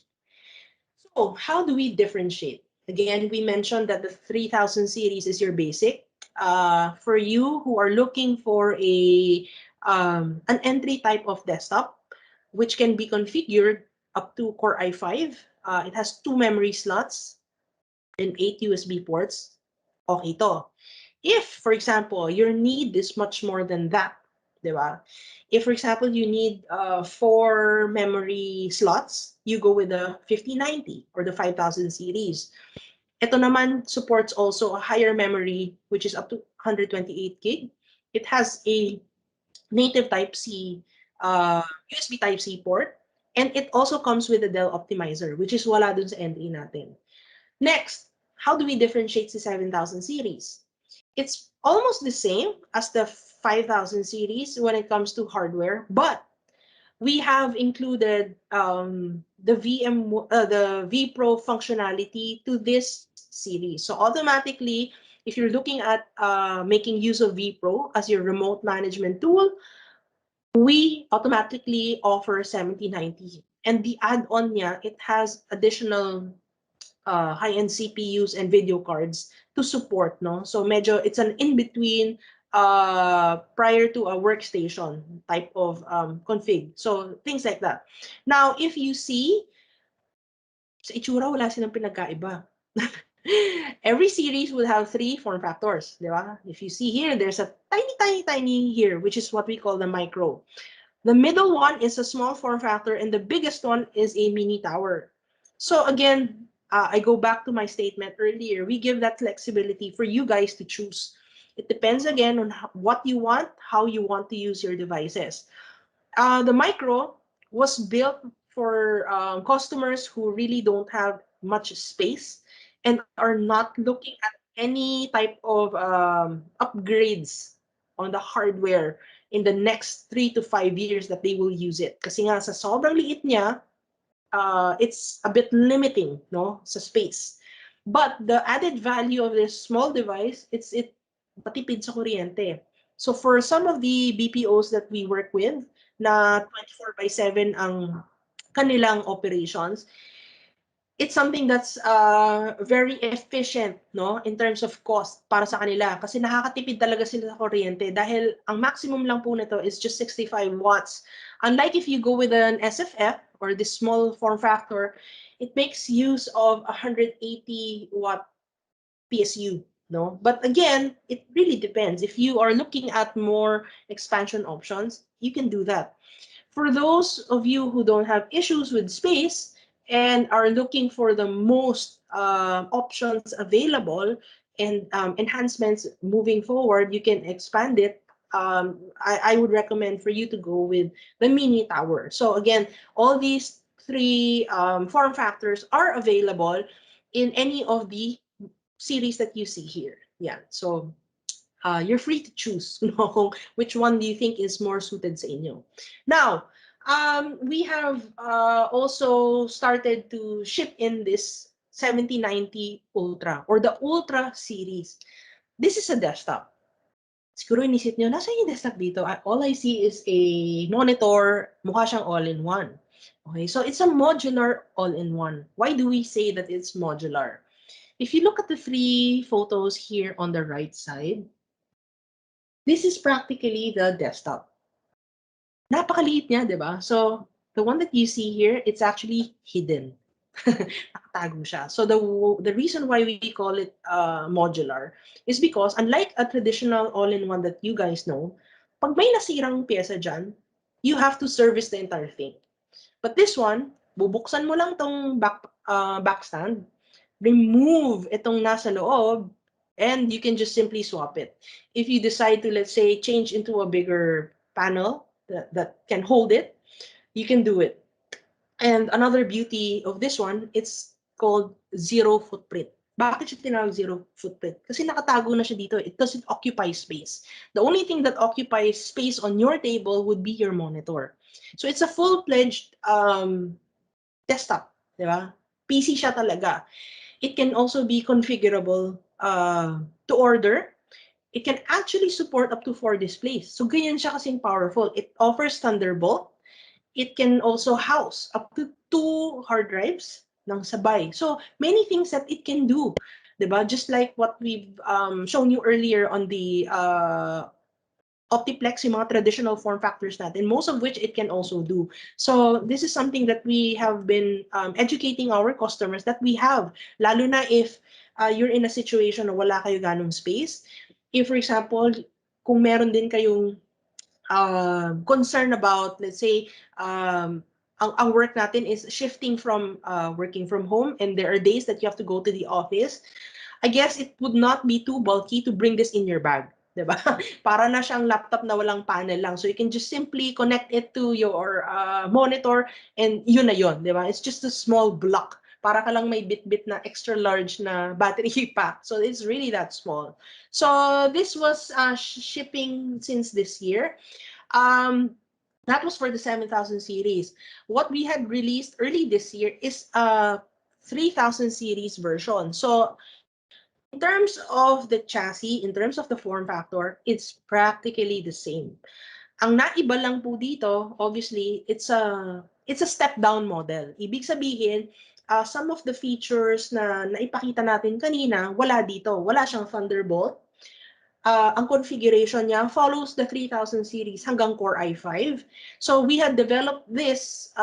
So how do we differentiate? Again, we mentioned that the 3000 series is your basic. For you who are looking for an entry type of desktop, which can be configured up to Core i5. It has 2 memory slots and 8 USB ports. Okay to. If, for example, your need is much more than that, diba? If, for example, you need 4 memory slots, you go with the 5090 or the 5000 series. Ito naman supports also a higher memory, which is up to 128 gig. It has a native Type-C, USB Type-C port, and it also comes with the Dell Optimizer, which is wala dun sa entry natin. Next, how do we differentiate the 7000 series? It's almost the same as the 5000 series when it comes to hardware, but we have included the vPro functionality to this series. So automatically, if you're looking at making use of vPro as your remote management tool, we automatically offer 7090. And the add-on niya, it has additional high-end CPUs and video cards to support, no? So medyo it's an in-between prior to a workstation type of config. So things like that. Now, if you see, sa itsura wala silang pinagkaiba. Every series will have 3 form factors, di ba? If you see here, there's a tiny here, which is what we call the micro. The middle one is a small form factor, and the biggest one is a mini tower. So again, I go back to my statement earlier. We give that flexibility for you guys to choose. It depends again on what you want, how you want to use your devices. The micro was built for customers who really don't have much space and are not looking at any type of upgrades on the hardware in the next 3 to 5 years that they will use it. Kasi nga sa sobrang liit niya, it's a bit limiting, no, sa space. But the added value of this small device, it matipid sa kuryente. So for some of the BPOs that we work with, na 24/7 ang kanilang operations, it's something that's very efficient, no, in terms of cost para sa kanila kasi nakakatipid talaga sila sa kuryente dahil ang maximum lang po nito is just 65 watts. Unlike if you go with an SFF or this small form factor, it makes use of 180 watt PSU, no? But again, it really depends. If you are looking at more expansion options, you can do that. For those of you who don't have issues with space and are looking for the most options available and enhancements moving forward, you can expand it. I would recommend for you to go with the mini tower. So again, all these three form factors are available in any of the series that you see here. Yeah, so you're free to choose which one do you think is more suited sa inyo. Now, we have also started to ship in this 7090 Ultra or the Ultra series. This is a desktop. Siguro inisip nyo, nasa yung desktop dito? All I see is a monitor, mukha siyang all-in-one. Okay, so it's a modular all-in-one. Why do we say that it's modular? If you look at the three photos here on the right side, this is practically the desktop. Napakaliit niya, di ba? So, the one that you see here, it's actually hidden. Nakatago siya. So, the reason why we call it modular is because unlike a traditional all-in-one that you guys know, pag may nasirang pyesa dyan, you have to service the entire thing. But this one, bubuksan mo lang tong backstand, remove itong nasa loob, and you can just simply swap it. If you decide to, let's say, change into a bigger panel that can hold it, you can do it. And another beauty of this one, it's called zero footprint. Bakit siya tinawag zero footprint? Kasi nakatago na siya dito. It doesn't occupy space. The only thing that occupies space on your table would be your monitor. So it's a full-fledged desktop, di ba? PC siya talaga. It can also be configurable to order. It can actually support up to 4 displays. So ganyan siya kasing powerful. It offers Thunderbolt. It can also house up to 2 hard drives ng sabay. So many things that it can do. Diba? Just like what we've shown you earlier on the Optiplex, yung mga traditional form factors natin, most of which it can also do. So this is something that we have been educating our customers that we have, lalo na if you're in a situation na wala kayo ganong space. If, for example, kung meron din kayong concern about, let's say, ang work natin is shifting from working from home and there are days that you have to go to the office, I guess it would not be too bulky to bring this in your bag. Diba? Para na siyang laptop na walang panel lang. So you can just simply connect it to your monitor and yun na yun. Diba? It's just a small block. Para ka lang may bit-bit na extra large na battery pack. So it's really that small. So this was shipping since this year. That was for the 7000 series. What we had released early this year is a 3000 series version. So in terms of the chassis, in terms of the form factor, it's practically the same. Ang naiba lang po dito, obviously, it's a step down model. Ibig sabihin, some of the features na naipakita natin kanina, wala dito. Wala siyang Thunderbolt. Ang configuration niya follows the 3000 series hanggang Core i5. So we had developed this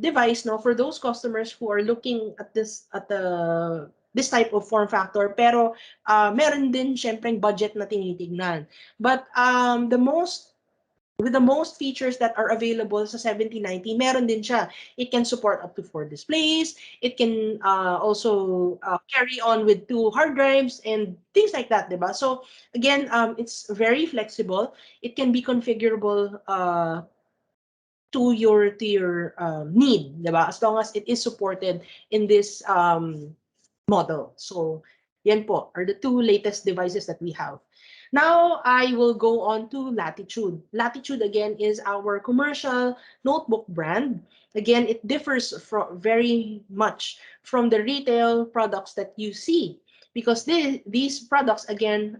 device for those customers who are looking at this type of form factor, pero meron din syempre budget na tinitignan. But the most with the most features that are available sa 7090, meron din siya. It can support up to 4 displays. It can also carry on with 2 hard drives and things like that, diba? So again, it's very flexible. It can be configurable to your need, diba? As long as it is supported in this model. So yan po are the two latest devices that we have. Now I will go on to Latitude. Latitude again is our commercial notebook brand. Again, it differs very much from the retail products that you see because these products again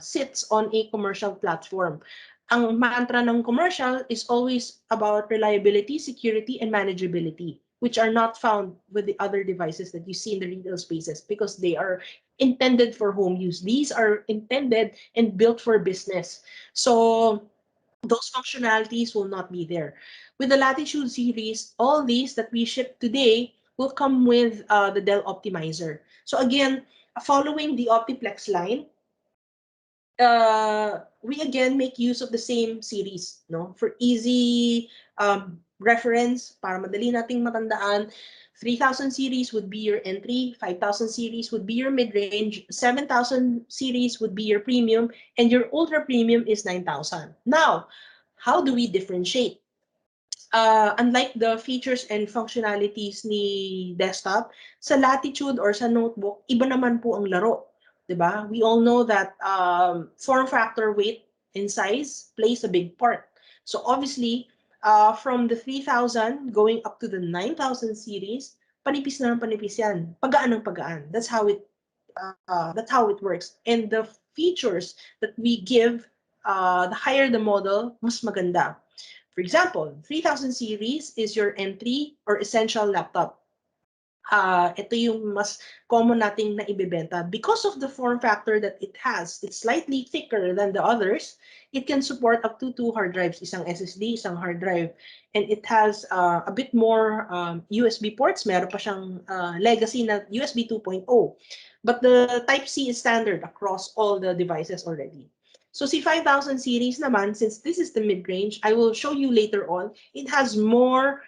sits on a commercial platform. Ang mantra ng commercial is always about reliability, security, and manageability, which are not found with the other devices that you see in the retail spaces because they are intended for home use. These are intended and built for business. So those functionalities will not be there. With the Latitude series, all these that we ship today will come with the Dell Optimizer. So again, following the Optiplex line, we again make use of the same series, no? For easy reference, para madali nating matandaan, 3000 series would be your entry, 5000 series would be your mid-range, 7000 series would be your premium, and your ultra premium is 9000. Now, how do we differentiate? Unlike the features and functionalities ni desktop, sa Latitude or sa notebook, iba naman po ang laro. 'Di ba? We all know that form factor, weight, and size plays a big part. So obviously, from the 3000 going up to the 9000 series, panipis na ng panipis yan. Pagaan ng pagaan. That's how it works. And the features that we give, the higher the model, mas maganda. For example, 3000 series is your entry or essential laptop. Ito yung mas common nating na ibebenta. Because of the form factor that it has, it's slightly thicker than the others. It can support up to 2 hard drives, isang SSD, isang hard drive. And it has a bit more USB ports. Meron pa siyang legacy na USB 2.0. But the Type-C is standard across all the devices already. So si 5000 series naman, since this is the mid-range, I will show you later on, it has more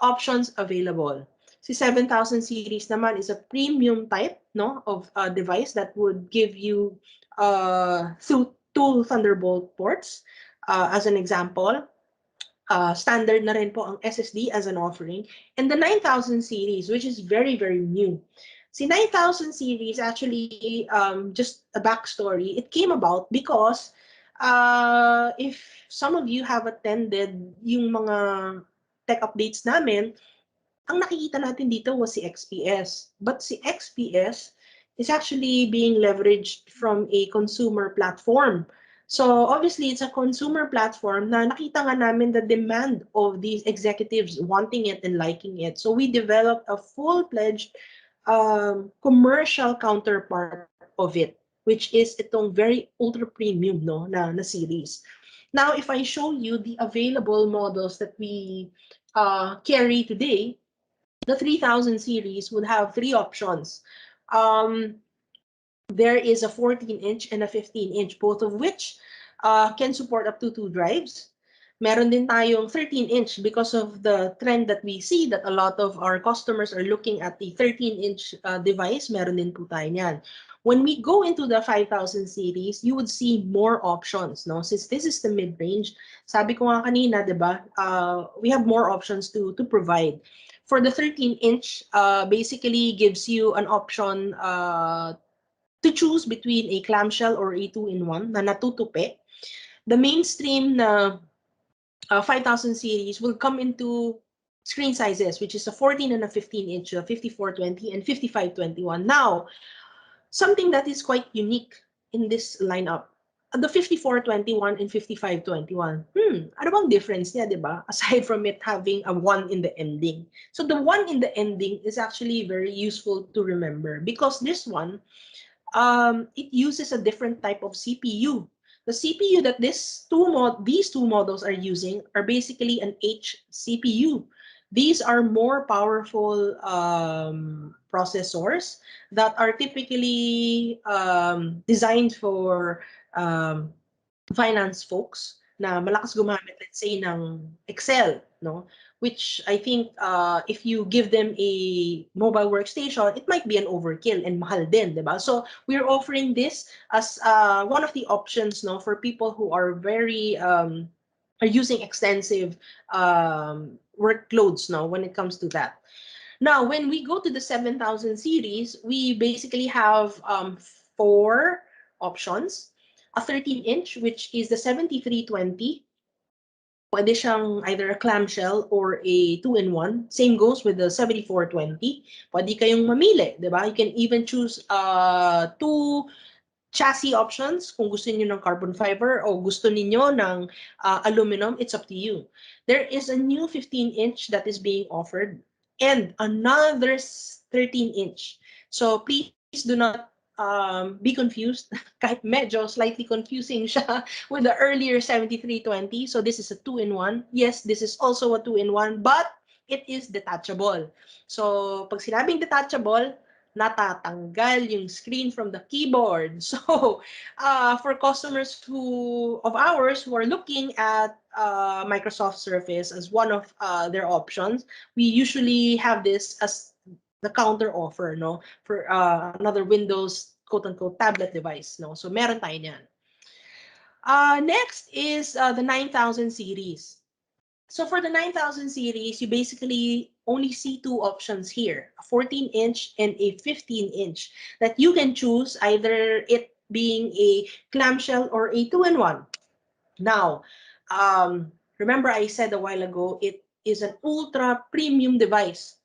options available. Si 7000 series naman is a premium type, no, of device that would give you through 2 Thunderbolt ports. As an example, standard na rin po ang SSD as an offering. And the 9000 series, which is very, very new. Si 9000 series, actually, just a backstory, it came about because if some of you have attended yung mga tech updates namin, ang nakikita natin dito was si XPS. But si XPS is actually being leveraged from a consumer platform. So obviously, it's a consumer platform na nakita nga namin the demand of these executives wanting it and liking it. So we developed a full-fledged commercial counterpart of it, which is itong very ultra premium na series. Now, if I show you the available models that we carry today, the 3000 series would have 3 options. There is a 14-inch and a 15-inch, both of which can support up to 2 drives. Meron din tayong 13-inch because of the trend that we see that a lot of our customers are looking at the 13-inch device. Meron din po tayo niyan. When we go into the 5000 series, you would see more options, no? Since this is the mid-range, sabi ko nga kanina, 'di ba? We have more options to provide. For the 13-inch, basically gives you an option to choose between a clamshell or a 2-in-1 na natutupi. The mainstream na 5000 series will come into screen sizes, which is a 14 and a 15-inch, 5420 and 5521. Now, something that is quite unique in this lineup, the 5421 and 5521. Ano bang difference niya, di ba? Aside from it having a 1 in the ending. So the 1 in the ending is actually very useful to remember because this one, it uses a different type of CPU. The CPU that these two models are using are basically an H CPU. These are more powerful processors that are typically designed for finance folks na malakas gumamit, let's say, ng Excel, no? Which I think if you give them a mobile workstation, it might be an overkill and mahal din, di ba? So we're offering this as one of the options, no, for people who are very are using extensive workloads, no, when it comes to that. Now, when we go to the 7000 series, we basically have four options. A 13-inch, which is the 7320. Pwede siyang either a clamshell or a 2-in-1. Same goes with the 7420. Pwede kayong mamili, di ba? You can even choose two chassis options kung gusto niyo ng carbon fiber o gusto niyo ng aluminum. It's up to you. There is a new 15-inch that is being offered and another 13-inch. So please do not be confused. Kahit medyo slightly confusing siya with the earlier 7320. So this is a 2-in-1. Yes, this is also a 2-in-1, but it is detachable. So pag sinabing detachable, natatanggal yung screen from the keyboard. So, for customers of ours who are looking at Microsoft Surface as one of their options, we usually have this as the counter offer, no, for another Windows quote-unquote tablet device, no. So, meron tayo niyan. Next is the 9000 series. So for the 9000 series, you basically only see two options here, a 14-inch and a 15-inch that you can choose, either it being a clamshell or a 2-in-1. Now, remember I said a while ago, it is an ultra premium device.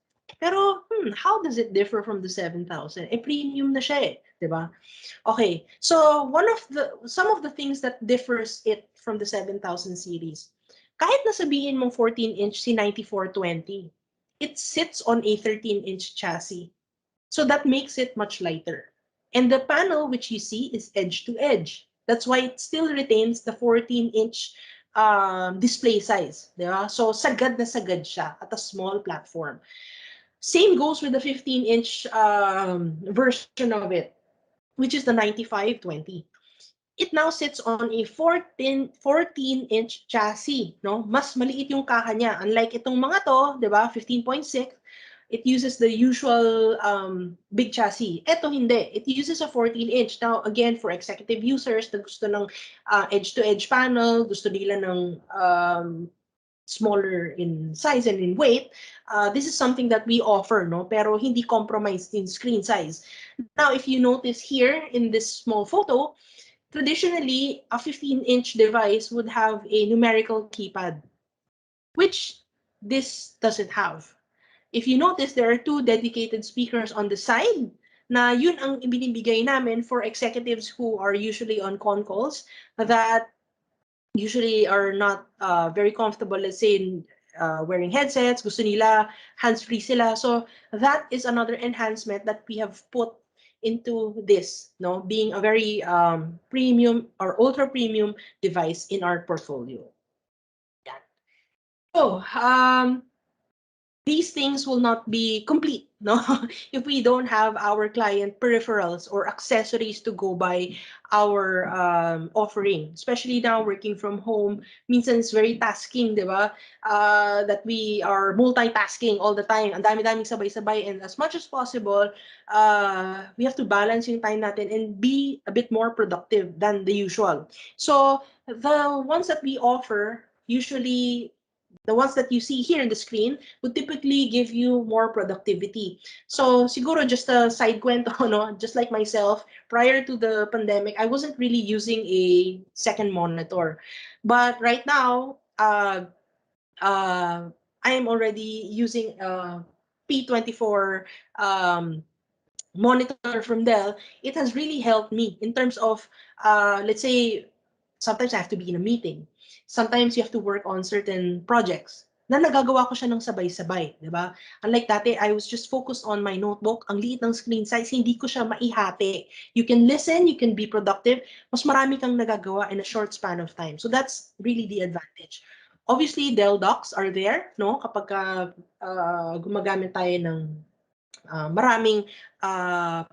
Pero, how does it differ from the 7000? Premium na siya eh, di ba? Okay, so some of the things that differs it from the 7000 series, kahit na sabihin mong 14-inch si 9420, it sits on a 13-inch chassis. So that makes it much lighter. And the panel which you see is edge to edge. That's why it still retains the 14-inch display size. Diba? So sagad na sagad siya at a small platform. Same goes with the 15-inch version of it, which is the 9520. It now sits on a 14-inch chassis, no? Mas maliit yung kaha niya. Unlike itong mga to, 'di ba? 15.6, it uses the usual big chassis. Ito hindi. It uses a 14-inch. Now, again, for executive users na gusto ng edge-to-edge panel, gusto nila ng smaller in size and in weight, this is something that we offer, no? Pero hindi compromised in screen size. Now, if you notice here in this small photo, traditionally, a 15-inch device would have a numerical keypad, which this doesn't have. If you notice, there are two dedicated speakers on the side na yun ang ibinibigay namin for executives who are usually on con calls that usually are not very comfortable, let's say, in wearing headsets, gusto nila hands-free sila. So that is another enhancement that we have put into this, no, being a very premium or ultra premium device in our portfolio. Yeah. So these things will not be complete, no, if we don't have our client peripherals or accessories to go by our offering. Especially now working from home, minsan it's very tasking, di ba? That we are multitasking all the time. Ang dami-daming sabay-sabay, and as much as possible, we have to balance yung time natin and be a bit more productive than the usual. So the ones that we offer, usually the ones that you see here in the screen, would typically give you more productivity. So siguro just a side kwento, no? Just like myself, prior to the pandemic, I wasn't really using a second monitor. But right now, I am already using a P24 monitor from Dell. It has really helped me in terms of, let's say, sometimes I have to be in a meeting. Sometimes you have to work on certain projects na nagagawa ko siya ng sabay-sabay, di ba? Unlike dati, I was just focused on my notebook. Ang liit ng screen size, hindi ko siya maihati. You can listen, you can be productive. Mas marami kang nagagawa in a short span of time. So that's really the advantage. Obviously, Dell docs are there, no? Kapag gumagamit tayo ng maraming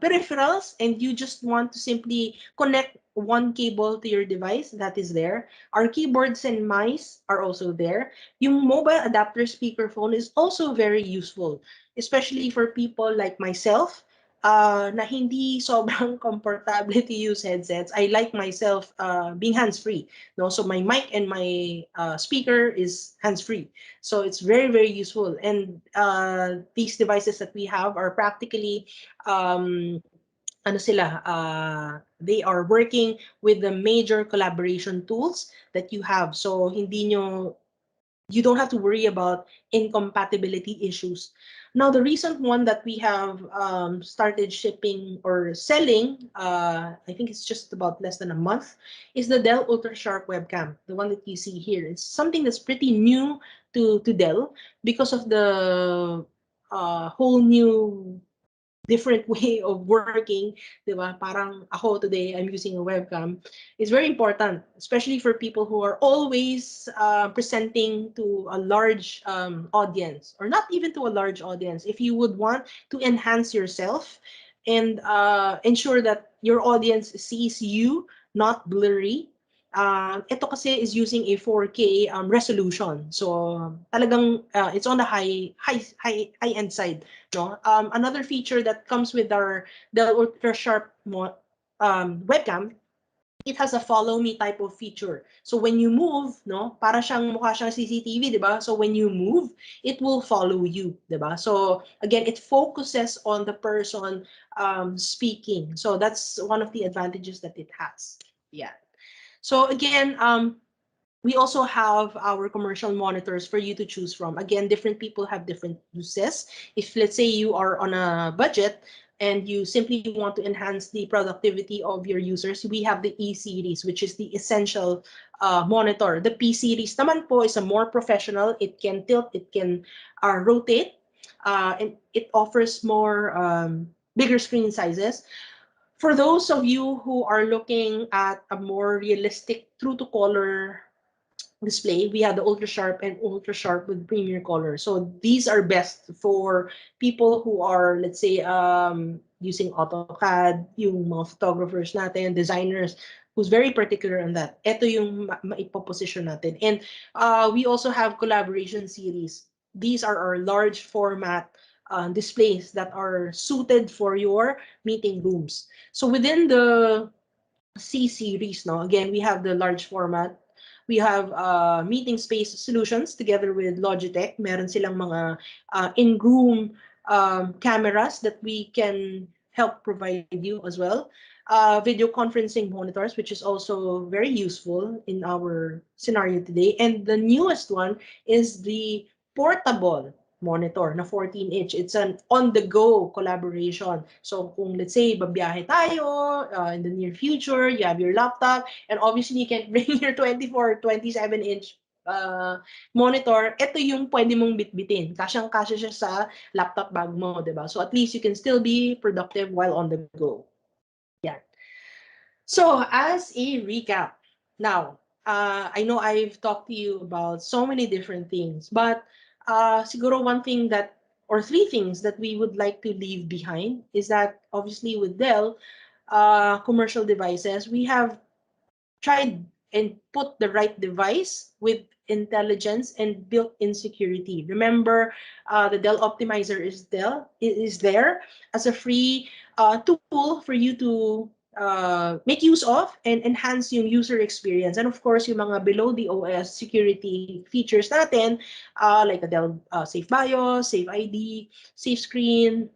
peripherals and you just want to simply connect one cable to your device, that is there. Our keyboards and mice are also there. Yung mobile adapter speakerphone is also very useful, especially for people like myself na hindi sobrang comfortable to use headsets. I like myself being hands-free. No? So my mic and my speaker is hands-free. So it's very, very useful. And these devices that we have are practically um, ano sila, they are working with the major collaboration tools that you have. So hindi nyo you don't have to worry about incompatibility issues. Now, the recent one that we have started shipping or selling, I think it's just about less than a month, is the Dell Ultra Sharp webcam, the one that you see here. It's something that's pretty new to Dell because of the whole new different way of working, di ba? Parang ako today, I'm using a webcam. It's very important, especially for people who are always presenting to a large audience, or not even to a large audience. If you would want to enhance yourself and ensure that your audience sees you, not blurry, ito kasi is using a 4K resolution. So talagang it's on the high end side. No? Another feature that comes with our Dell Ultra Sharp webcam, it has a follow me type of feature. So when you move, no, para siyang mukha siyang CCTV, 'di ba? So when you move, it will follow you, 'di ba? So again, it focuses on the person speaking. So that's one of the advantages that it has. Yeah. So again, we also have our commercial monitors for you to choose from. Again, different people have different uses. If let's say you are on a budget and you simply want to enhance the productivity of your users, we have the E series, which is the essential monitor. The P series naman po is a more professional. It can tilt, it can rotate, and it offers more bigger screen sizes. For those of you who are looking at a more realistic, true to color display, we have the ultra sharp and ultra sharp with premier color. So these are best for people who are, let's say, using AutoCAD, yung mga photographers natin, designers, who's very particular on that. Ito yung maipoposition natin. And we also have collaboration series. These are our large format displays that are suited for your meeting rooms. So within the C series, no, again, we have the large format. We have meeting space solutions together with Logitech. Meron silang mga in-room cameras that we can help provide you as well. Video conferencing monitors, which is also very useful in our scenario today. And the newest one is the portable monitor na 14-inch. It's an on-the-go collaboration. So kung let's say babiyahe tayo in the near future, you have your laptop, and obviously you can bring your 24 or 27-inch monitor, ito yung pwede mong bitbitin. Kasyang-kasya siya sa laptop bag mo, di ba? So at least you can still be productive while on the go. Yeah. So as a recap, now, I know I've talked to you about so many different things, but siguro one thing that, or three things that we would like to leave behind is that obviously with Dell commercial devices, we have tried and put the right device with intelligence and built-in security. Remember, the Dell Optimizer is there as a free tool for you to make use of and enhance yung user experience. And of course, yung mga below the OS security features natin, like the Dell Safe BIOS, Safe ID, Safe Screen,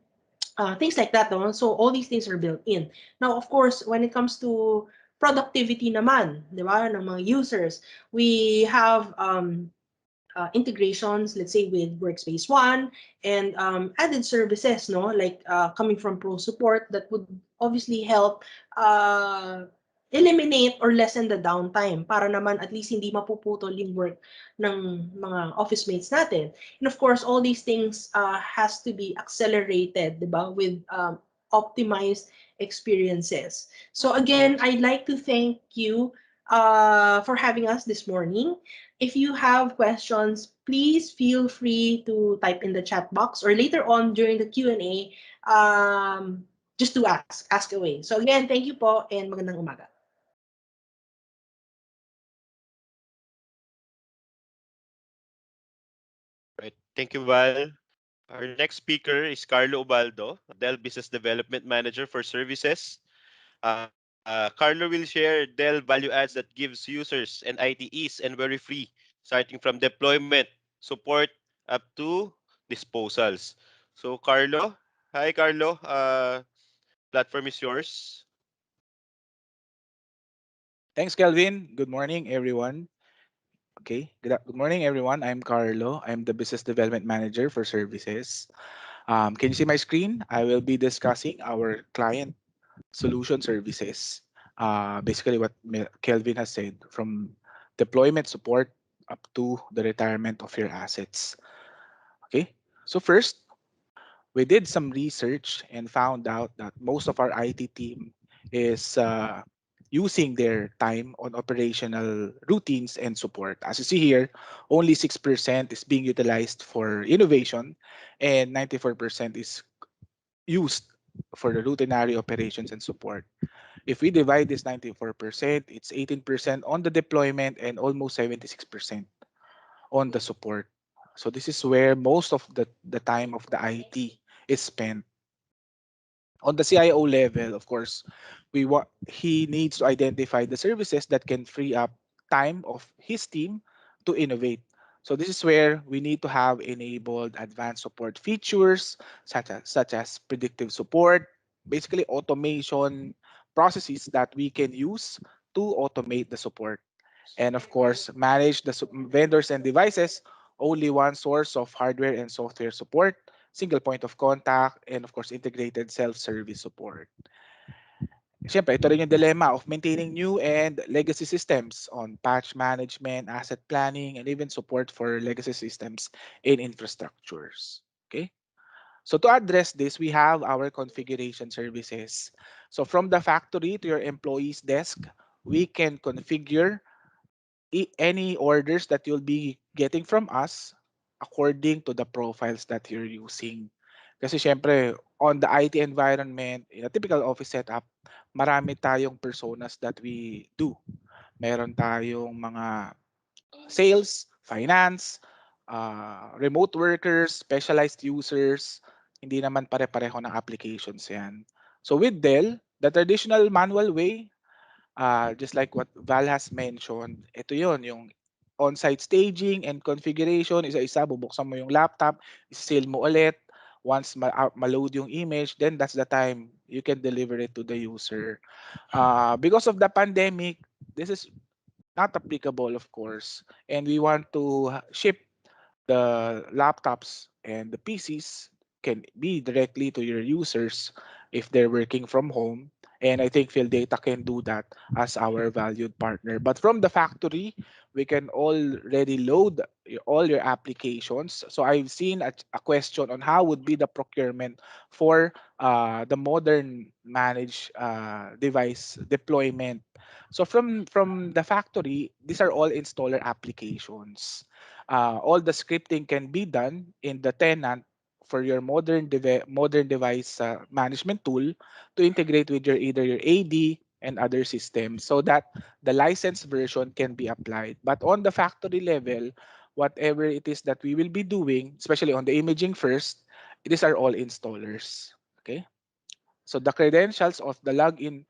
things like that. No? So all these things are built in. Now, of course, when it comes to productivity naman, di ba, ng mga users, we have integrations, let's say with Workspace ONE and added services, no, like coming from Pro Support that would obviously help eliminate or lessen the downtime para naman at least hindi mapuputol yung work ng mga office mates natin. And of course, all these things has to be accelerated, diba, with optimized experiences. So again, I'd like to thank you for having us this morning. If you have questions, please feel free to type in the chat box or later on during the Q&A, just to ask away. So again, thank you po and magandang umaga. Right. Thank you, Val. Our next speaker is Carlo Ubaldo, Dell Business Development Manager for Services. Carlo will share Dell value adds that gives users and IT ease and very free, starting from deployment, support, up to disposals. So, Carlo, hi, Carlo. Platform is yours. Thanks, Kelvin. Good morning, everyone. Okay, good morning, everyone. I'm Carlo. I'm the Business Development Manager for Services. Can you see my screen? I will be discussing our client solution services. Basically, what Kelvin has said, from deployment support up to the retirement of your assets. Okay, so first, we did some research and found out that most of our IT team is using their time on operational routines and support. As you see here, only 6% is being utilized for innovation and 94% is used for the routinary operations and support. If we divide this 94%, it's 18% on the deployment and almost 76% on the support. So this is where most of the time of the IT is spent. On the CIO level, of course, he needs to identify the services that can free up time of his team to innovate. So this is where we need to have enabled advanced support features such as predictive support, basically automation processes that we can use to automate the support. And of course, manage the vendors and devices, only one source of hardware and software support, single point of contact, and of course, integrated self-service support. Siyempre, ito rin yung dilemma of maintaining new and legacy systems on patch management, asset planning, and even support for legacy systems in infrastructures. Okay? So to address this, we have our configuration services. So from the factory to your employee's desk, we can configure any orders that you'll be getting from us according to the profiles that you're using. Kasi syempre, on the IT environment, in a typical office setup, marami tayong personas that we do. Meron tayong mga sales, finance, remote workers, specialized users. Hindi naman pare-pareho ng applications yan. So with Dell, the traditional manual way, just like what Val has mentioned, ito yon yung on-site staging and configuration, isa-isa, bubuksan mo yung laptop, isi-seal mo ulit. Once ma-load yung image, then that's the time you can deliver it to the user. Because of the pandemic, this is not applicable, of course, and we want to ship the laptops and the PCs can be directly to your users if they're working from home. And I think Phil Data can do that as our valued partner. But from the factory, we can already load all your applications. So I've seen a question on how would be the procurement for the modern managed device deployment. So from the factory, these are all installer applications. All the scripting can be done in the tenant for your modern device management tool to integrate with your either your AD and other systems so that the licensed version can be applied. But on the factory level, whatever it is that we will be doing, especially on the imaging first, these are all installers. Okay. So the credentials of the login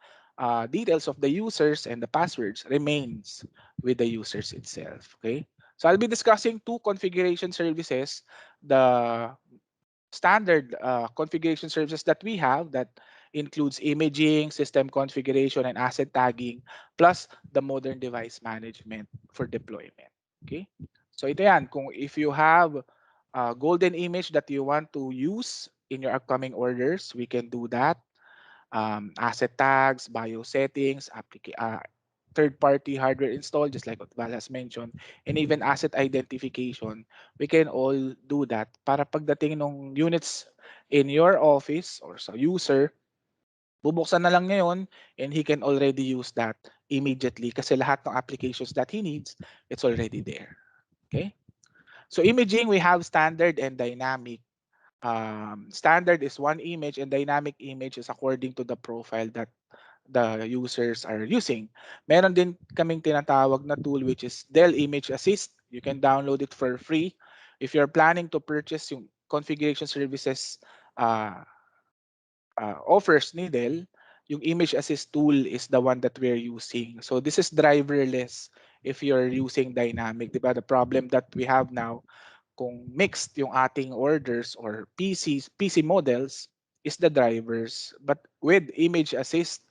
details of the users and the passwords remains with the users itself. Okay. So I'll be discussing two configuration services, the standard configuration services that we have that includes imaging, system configuration, and asset tagging, plus the modern device management for deployment. Okay. So ito yan, kung if you have a golden image that you want to use in your upcoming orders, we can do that. Asset tags, bio settings, third-party hardware install, just like what Val has mentioned, and even asset identification, we can all do that para pagdating ng units in your office or sa user, bubuksan na lang ngayon and he can already use that immediately kasi lahat ng applications that he needs, it's already there. Okay? So imaging, we have standard and dynamic. Standard is one image and dynamic image is according to the profile that the users are using. Meron din kaming tinatawag na tool which is Dell Image Assist. You can download it for free. If you're planning to purchase yung configuration services uh, offers ni Dell, yung image assist tool is the one that we're using. So this is driverless if you're using dynamic. Diba? The problem that we have now, kung mixed yung ating orders or PC models is the drivers. But with image assist,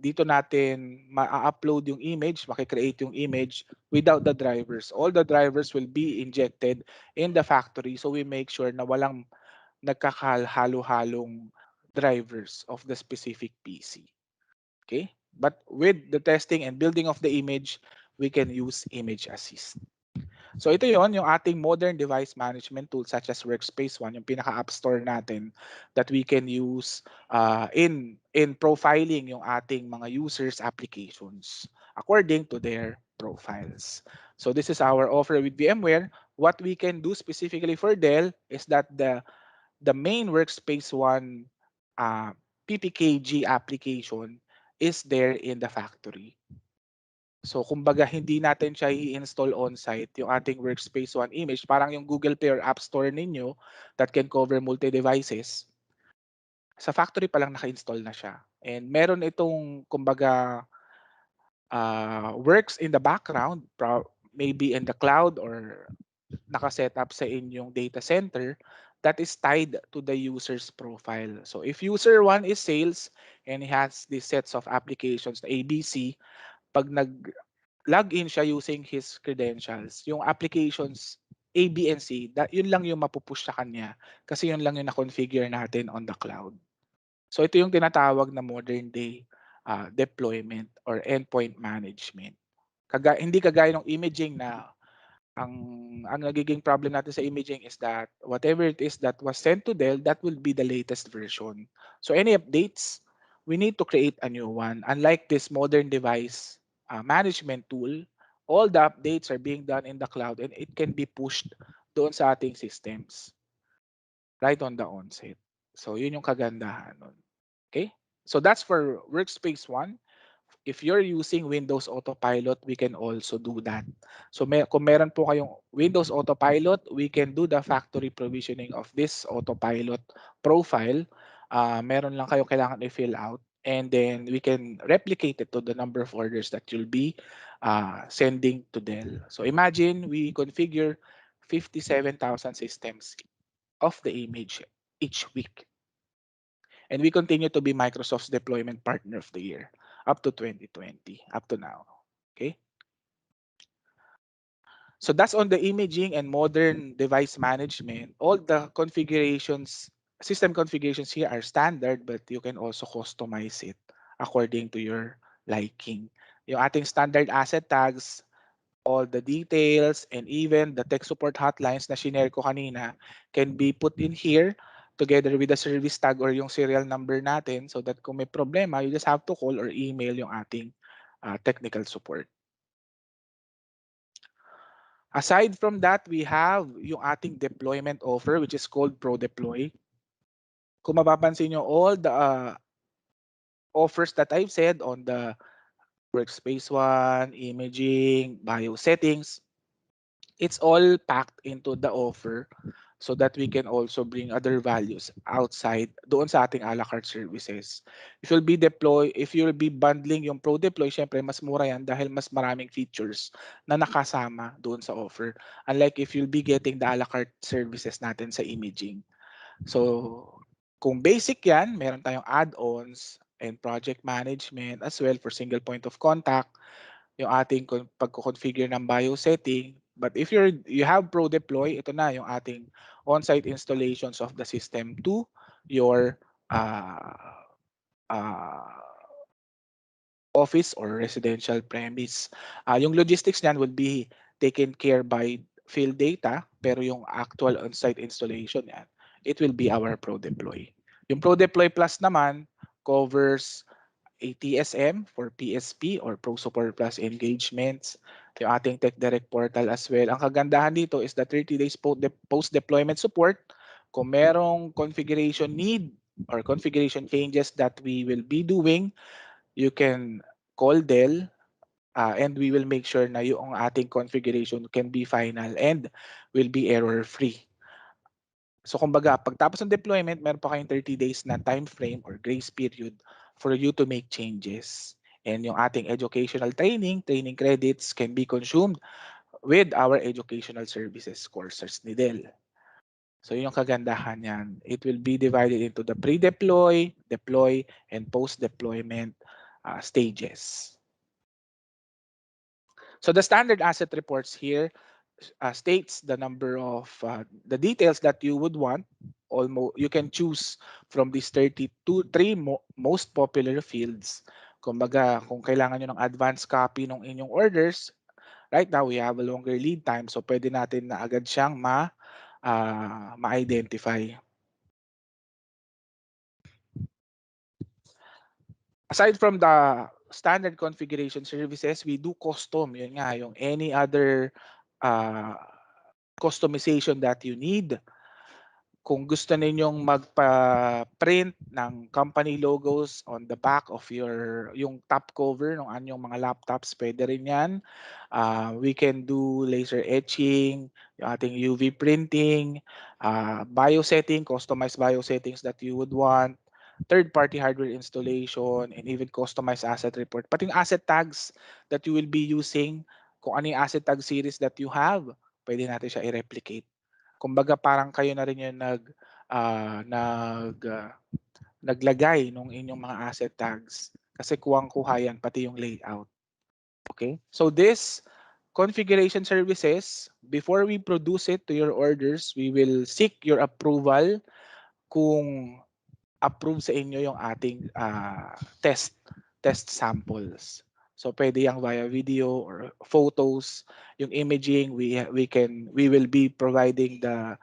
dito natin ma-upload yung image, makikreate yung image without the drivers. All the drivers will be injected in the factory, so we make sure na walang nagkakahalo-halong drivers of the specific PC. Okay? But with the testing and building of the image, we can use image assist. So ito yon yung ating modern device management tool such as Workspace ONE, yung pinaka-app store natin that we can use in profiling yung ating mga users' applications according to their profiles. So this is our offer with VMware. What we can do specifically for Dell is that the main Workspace ONE PPKG application is there in the factory. So kumbaga hindi natin siya i-install on-site yung ating Workspace ONE image. Parang yung Google Play or App Store ninyo that can cover multi-devices. Sa factory pa lang naka-install na siya. And meron itong kumbaga works in the background, maybe in the cloud or naka-set up sa inyong data center that is tied to the user's profile. So if user 1 is sales and he has these sets of applications na ABC, pag nag-log in siya using his credentials, yung applications A, B, and C, yun lang yung mapupush sa kanya kasi yun lang yung na-configure natin on the cloud. So ito yung tinatawag na modern day deployment or endpoint management. Hindi kagaya ng imaging na ang nagiging problem natin sa imaging is that whatever it is that was sent to Dell, that will be the latest version. So any updates, we need to create a new one. Unlike this modern device management tool, all the updates are being done in the cloud and it can be pushed doon sa ating systems right on the onset. So yun yung kagandahan nun. Okay? So that's for Workspace ONE. If you're using Windows Autopilot, we can also do that. So kung meron po kayong Windows Autopilot, we can do the factory provisioning of this Autopilot profile. Meron lang kayo kailangan i-fill out and then we can replicate it to the number of orders that you'll be sending to Dell. So imagine we configure 57,000 systems of the image each week. And we continue to be Microsoft's deployment partner of the year up to 2020, up to now. Okay. So that's on the imaging and modern device management. All the configurations, system configurations here are standard, but you can also customize it according to your liking. Yung ating standard asset tags, all the details, and even the tech support hotlines na shinare ko kanina can be put in here together with the service tag or yung serial number natin so that kung may problema, you just have to call or email yung ating technical support. Aside from that, we have yung ating deployment offer which is called Pro Deploy. Kung mapapansin nyo, all the offers that I've said on the Workspace ONE, imaging, bio settings, it's all packed into the offer so that we can also bring other values outside doon sa ating a la carte services. If you'll be bundling yung Pro Deploy, syempre mas mura yan dahil mas maraming features na nakasama doon sa offer. Unlike if you'll be getting the a la carte services natin sa imaging. So, kung basic yan, meron tayong add-ons and project management as well for single point of contact, yung ating pagko-configure ng BIOS setting. But if you have Pro Deploy, ito na yung ating on-site installations of the system to your office or residential premise. Yung logistics niyan would be taken care by field data, pero yung actual on-site installation yan, it will be our Pro Deploy. Yung Pro Deploy Plus naman covers ATSM for PSP or Pro Support Plus engagements, yung ating Tech Direct portal as well. Ang kagandahan dito is the 30 days post-deployment support. Kung merong configuration need or configuration changes that we will be doing, you can call Dell And we will make sure na yung ating configuration can be final and will be error-free. So kumbaga, pagtapos ng deployment, meron pa kayong 30 days na time frame or grace period for you to make changes. And yung ating educational training credits can be consumed with our educational services courses ni Dell. So yun yung kagandahan niyan. It will be divided into the pre-deploy, deploy, and post-deployment stages. So the standard asset reports here states the number of the details that you would want. Almost you can choose from these 32 three most popular fields. Kumbaga, kung kailangan nyo ng advance copy ng inyong orders, right now we have a longer lead time, so pwede natin na agad siyang ma-identify. Aside from the standard configuration services, we do custom. Yun nga, yung any other uh, customization that you need. Kung gusto ninyong magpa-print ng company logos on the back of yung top cover ng anyong mga laptops, pwede rin yan. We can do laser etching, yung ating UV printing, bio setting, customized bio settings that you would want, third-party hardware installation, and even customized asset report. Pati yung asset tags that you will be using, kung ano yung asset tag series that you have, pwede natin siya i-replicate. Kumbaga parang kayo na rin yung ah, nag ah, naglagay ng inyong mga asset tags kasi kuwang-kuha yan pati yung layout. Okay? So this configuration services, before we produce it to your orders, we will seek your approval kung approve sa inyo yung ating test samples. So pwede yang via video or photos, yung imaging we will be providing the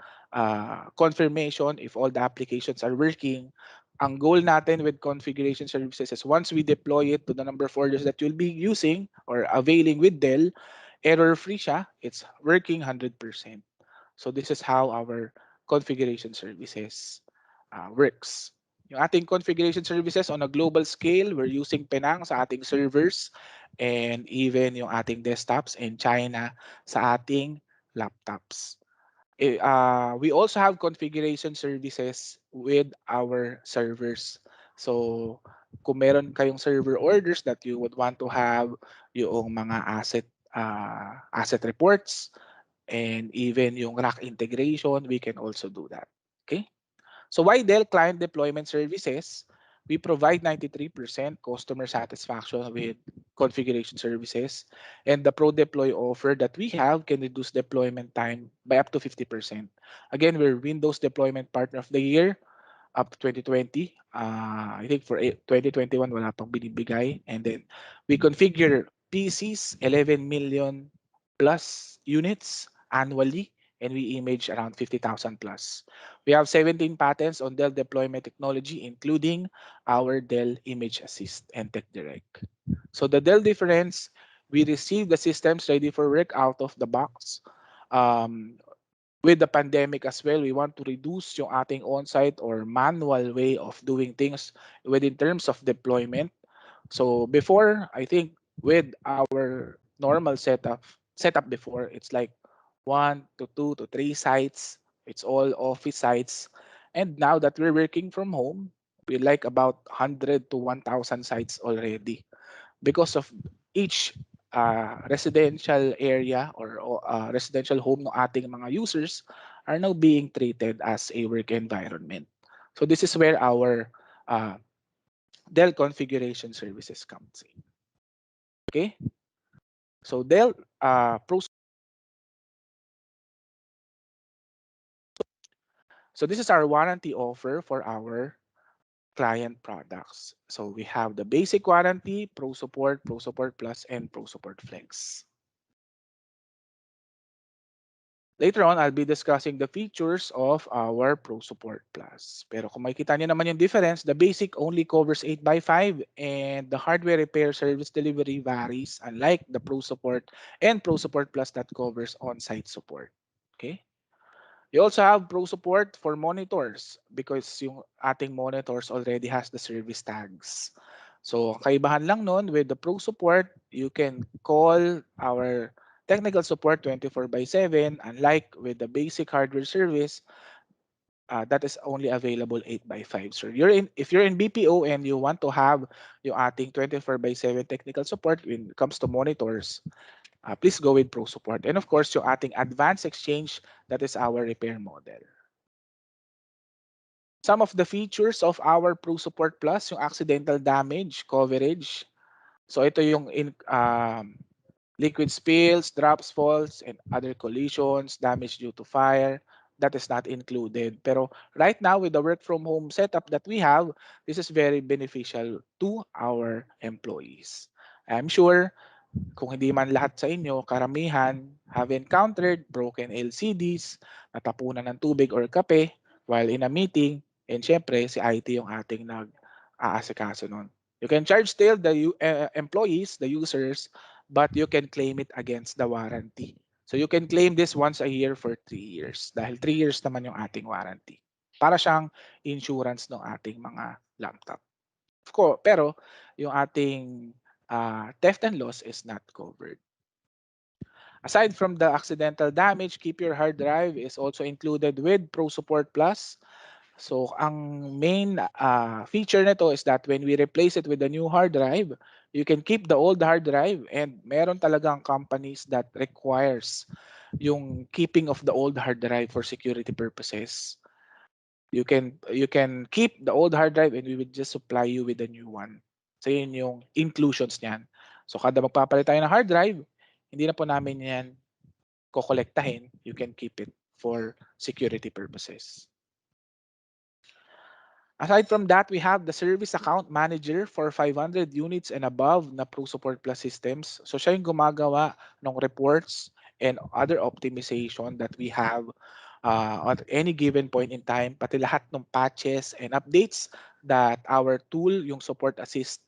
confirmation if all the applications are working. Ang goal natin with configuration services is once we deploy it to the number of orders that you'll be using or availing with Dell, error-free siya, it's working 100%. So this is how our configuration services works. Yung ating configuration services on a global scale, we're using Penang sa ating servers and even yung ating desktops and China sa ating laptops. We also have configuration services with our servers. So kung meron kayong server orders that you would want to have yung mga asset reports, and even yung rack integration, we can also do that. Okay? So why Dell Client Deployment Services? We provide 93% customer satisfaction with configuration services. And the Pro Deploy offer that we have can reduce deployment time by up to 50%. Again, we're Windows Deployment Partner of the Year up to 2020. I think for 2021, wala pang binibigay. And then we configure PCs, 11 million plus units annually, and we image around 50,000 plus. We have 17 patents on Dell deployment technology, including our Dell Image Assist and Tech Direct. So the Dell difference, we receive the systems ready for work out of the box. Um, with the pandemic as well, we want to reduce yung ating on-site or manual way of doing things within terms of deployment. So before, I think with our normal setup before, it's like 1 to 2 to 3 sites. It's all office sites. And now that we're working from home, we like about 100 to 1,000 sites already because of each residential area or residential home ng ating mga users are now being treated as a work environment. So this is where our Dell configuration services comes in. Okay? So Dell so this is our warranty offer for our client products. So we have the basic warranty, Pro Support Plus, and Pro Support Flex. Later on, I'll be discussing the features of our Pro Support Plus. Pero kung makikita niyo naman yung difference, the basic only covers 8x5 and the hardware repair service delivery varies, unlike the Pro Support and Pro Support Plus that covers on-site support. Okay? You also have Pro Support for monitors because yung ating monitors already has the service tags. So, ang kaibahan lang nun with the Pro Support, you can call our technical support 24/7, unlike with the basic hardware service that is only available 8/5. So, if you're in BPO and you want to have yung ating 24/7 technical support when it comes to monitors, please go with Pro Support. And of course, yung ating advanced exchange, that is our repair model. Some of the features of our Pro Support Plus, yung accidental damage coverage. So ito yung liquid spills, drops, falls, and other collisions, damage due to fire. That is not included. Pero right now, with the work from home setup that we have, this is very beneficial to our employees. I'm sure kung hindi man lahat sa inyo, karamihan have encountered broken LCDs, natapunan ng tubig or kape while in a meeting, and syempre si IT yung ating nag-aasikaso nun. You can charge still the employees, the users, but you can claim it against the warranty. So you can claim this once a year for 3 years dahil 3 years naman yung ating warranty. Para siyang insurance ng ating mga laptop. Of course, pero yung ating theft and loss is not covered. Aside from the accidental damage, keep your hard drive is also included with Pro Support Plus. So ang main feature nito is that when we replace it with a new hard drive, you can keep the old hard drive, and meron talagang companies that requires yung keeping of the old hard drive for security purposes. You can keep the old hard drive and we will just supply you with a new one. So yun yung inclusions niyan. So kada magpapalit tayo ng hard drive, hindi na po namin yan kokolektahin. You can keep it for security purposes. Aside from that, we have the Service Account Manager for 500 units and above na Pro Support Plus systems. So siya yung gumagawa ng reports and other optimization that we have at any given point in time, pati lahat ng patches and updates that our tool, yung Support Assist,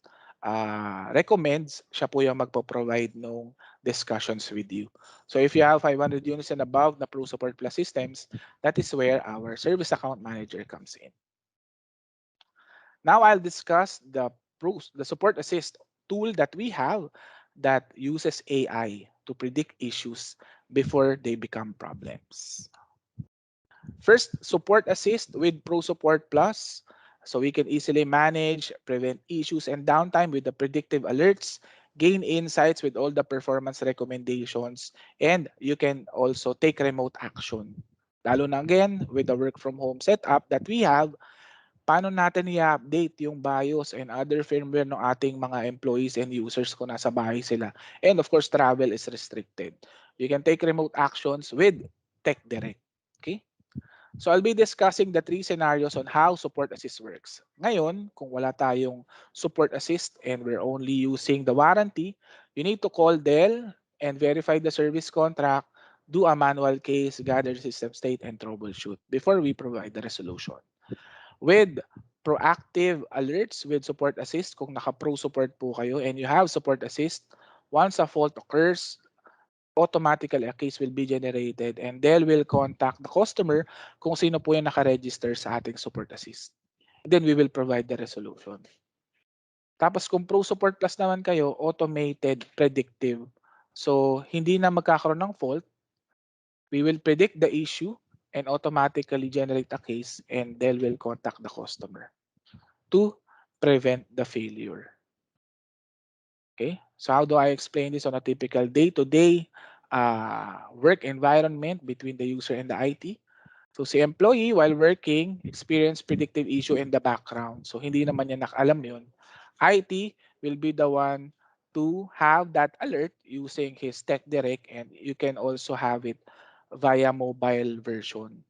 recommends, siya po yung magpo-provide ng discussions with you. So if you have 500 units and above na Pro Support Plus systems, that is where our Service Account Manager comes in. Now I'll discuss the Support Assist tool that we have that uses AI to predict issues before they become problems. First, Support Assist with Pro Support Plus. So we can easily manage, prevent issues and downtime with the predictive alerts, gain insights with all the performance recommendations, and you can also take remote action. Lalo na again, with the work from home setup that we have, paano natin i-update yung BIOS and other firmware ng ating mga employees and users kung nasa bahay sila. And of course, travel is restricted. You can take remote actions with Tech Direct. Okay? So I'll be discussing the 3 scenarios on how Support Assist works. Ngayon, kung wala tayong Support Assist and we're only using the warranty, you need to call Dell and verify the service contract, do a manual case, gather system state, and troubleshoot before we provide the resolution. With proactive alerts with Support Assist, kung naka-Pro Support po kayo and you have Support Assist, once a fault occurs, automatically a case will be generated and they will contact the customer kung sino po yung naka-register sa ating Support Assist. Then we will provide the resolution. Tapos kung Pro Support Plus naman kayo, automated, predictive. So hindi na magkakaroon ng fault, we will predict the issue and automatically generate a case and they will contact the customer to prevent the failure. Okay, so how do I explain this on a typical day-to-day work environment between the user and the IT? So si employee while working experience predictive issue in the background. So hindi naman niya nakalam yun. IT will be the one to have that alert using his Tech Direct, and you can also have it via mobile version.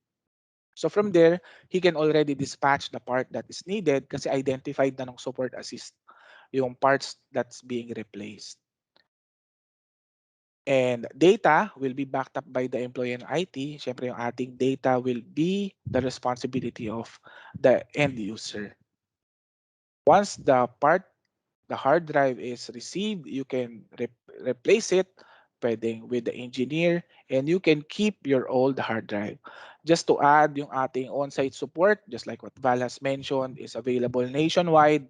So from there, he can already dispatch the part that is needed kasi identified na ng Support Assist yung parts that's being replaced. And data will be backed up by the employee and IT. Siyempre, yung ating data will be the responsibility of the end user. Once the hard drive is received, you can replace it, pwedeng with the engineer, and you can keep your old hard drive. Just to add, yung ating on-site support, just like what Val has mentioned, is available nationwide.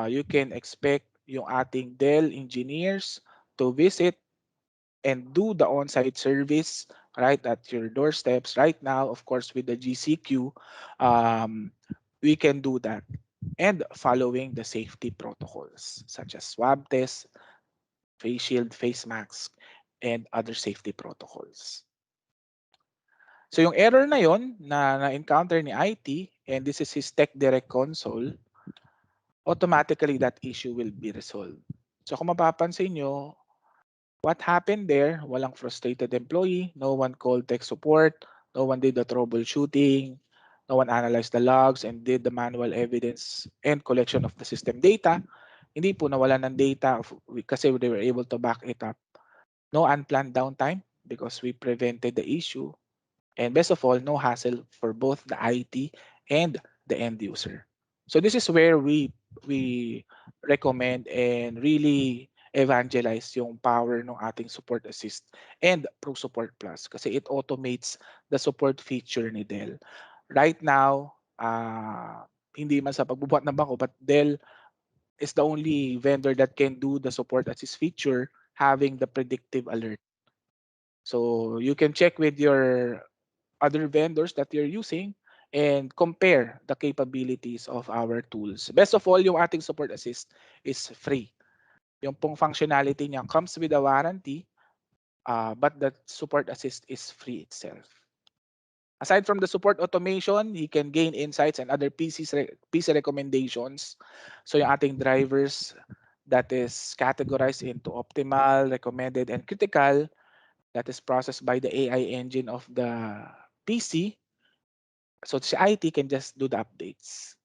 you can expect yung ating Dell engineers to visit and do the on-site service right at your doorsteps. Right now, of course, with the GCQ, we can do that and following the safety protocols such as swab test, face shield, face mask, and other safety protocols. So yung error na yon na na-encounter ni IT, and this is his Tech Direct console, automatically that issue will be resolved. So kung mapapansin nyo, what happened there, walang frustrated employee, no one called tech support, no one did the troubleshooting, no one analyzed the logs and did the manual evidence and collection of the system data. Hindi po nawala ng data kasi they were able to back it up. No unplanned downtime because we prevented the issue. And best of all, no hassle for both the IT and the end user. So this is where we recommend and really evangelize yung power ng ating support assist and Pro Support Plus kasi it automates the support feature ni Dell. Right now, hindi man sa pagbubuhat ng bangko, but Dell is the only vendor that can do the support assist feature having the predictive alert. So you can check with your other vendors that you're using and compare the capabilities of our tools. Best of all, yung ating support assist is free. Yung pong functionality niya comes with a warranty, but the support assist is free itself. Aside from the support automation, he can gain insights and other PC recommendations. So yung ating drivers that is categorized into optimal, recommended, and critical that is processed by the AI engine of the PC. So si IT can just do the updates.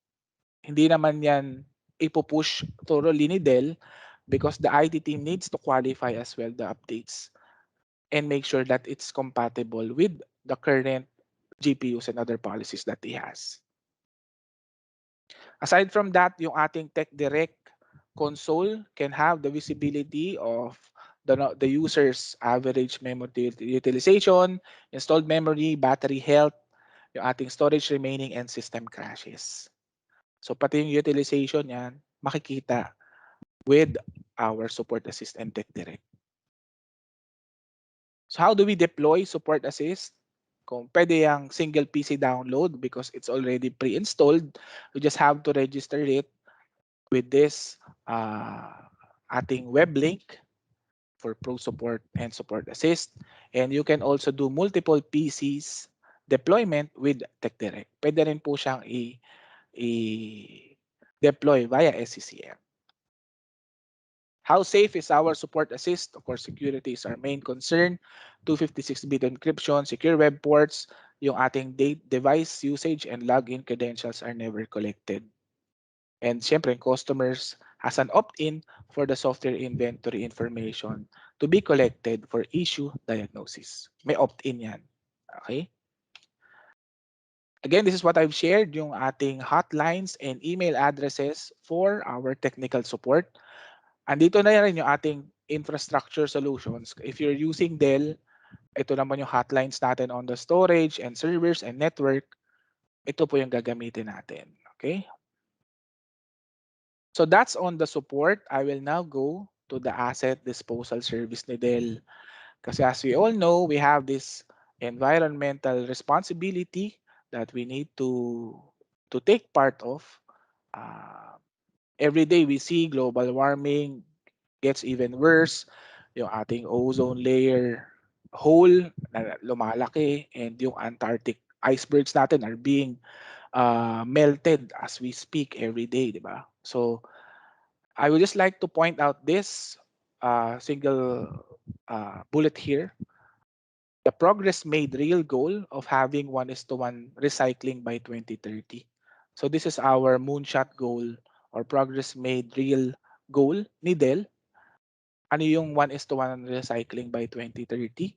Hindi naman yan ipupush thoroughly ni Dell because the IT team needs to qualify as well the updates and make sure that it's compatible with the current GPUs and other policies that he has. Aside from that, yung ating Tech Direct console can have the visibility of the user's average memory utilization, installed memory, battery health, yung ating storage remaining, and system crashes. So pati yung utilization yan, makikita with our support assist and Tech Direct. So how do we deploy support assist? Kung pwede yung single PC download because it's already pre-installed, you just have to register it with this ating web link for Pro Support and Support Assist. And you can also do multiple PCs deployment with TechDirect. Pwede rin po siyang i-deploy via SCCM. How safe is our Support Assist? Of course, security is our main concern. 256-bit encryption, secure web ports, yung ating device usage and login credentials are never collected. And syempre, customers has an opt-in for the software inventory information to be collected for issue diagnosis. May opt-in yan. Okay? Again, this is what I've shared, yung ating hotlines and email addresses for our technical support. Andito na rin yung ating infrastructure solutions. If you're using Dell, ito naman yung hotlines natin on the storage and servers and network. Ito po yung gagamitin natin. Okay? So that's on the support. I will now go to the asset disposal service ni Dell. Kasi as we all know, we have this environmental responsibility that we need to take part of. Every day we see global warming gets even worse. Yung ating ozone layer hole na lumalaki and yung Antarctic icebergs natin are being melted as we speak every day, di ba? So I would just like to point out this single bullet here. The progress made real goal of having 1:1 recycling by 2030. So this is our moonshot goal or progress made real goal ni Dell. Ano yung 1:1 recycling by 2030?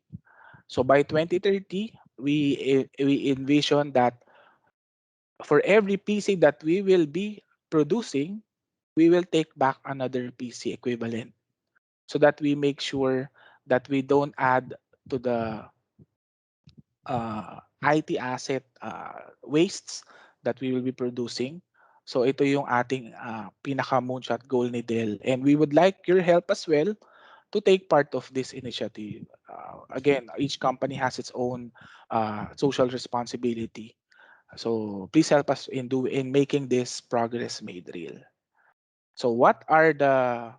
So by 2030, we envision that for every PC that we will be producing, we will take back another PC equivalent so that we make sure that we don't add to the IT asset wastes that we will be producing. So ito yung ating pinaka moonshot goal ni Dell, and we would like your help as well to take part of this initiative. Again, each company has its own social responsibility. So please help us in making this progress made real. So what are the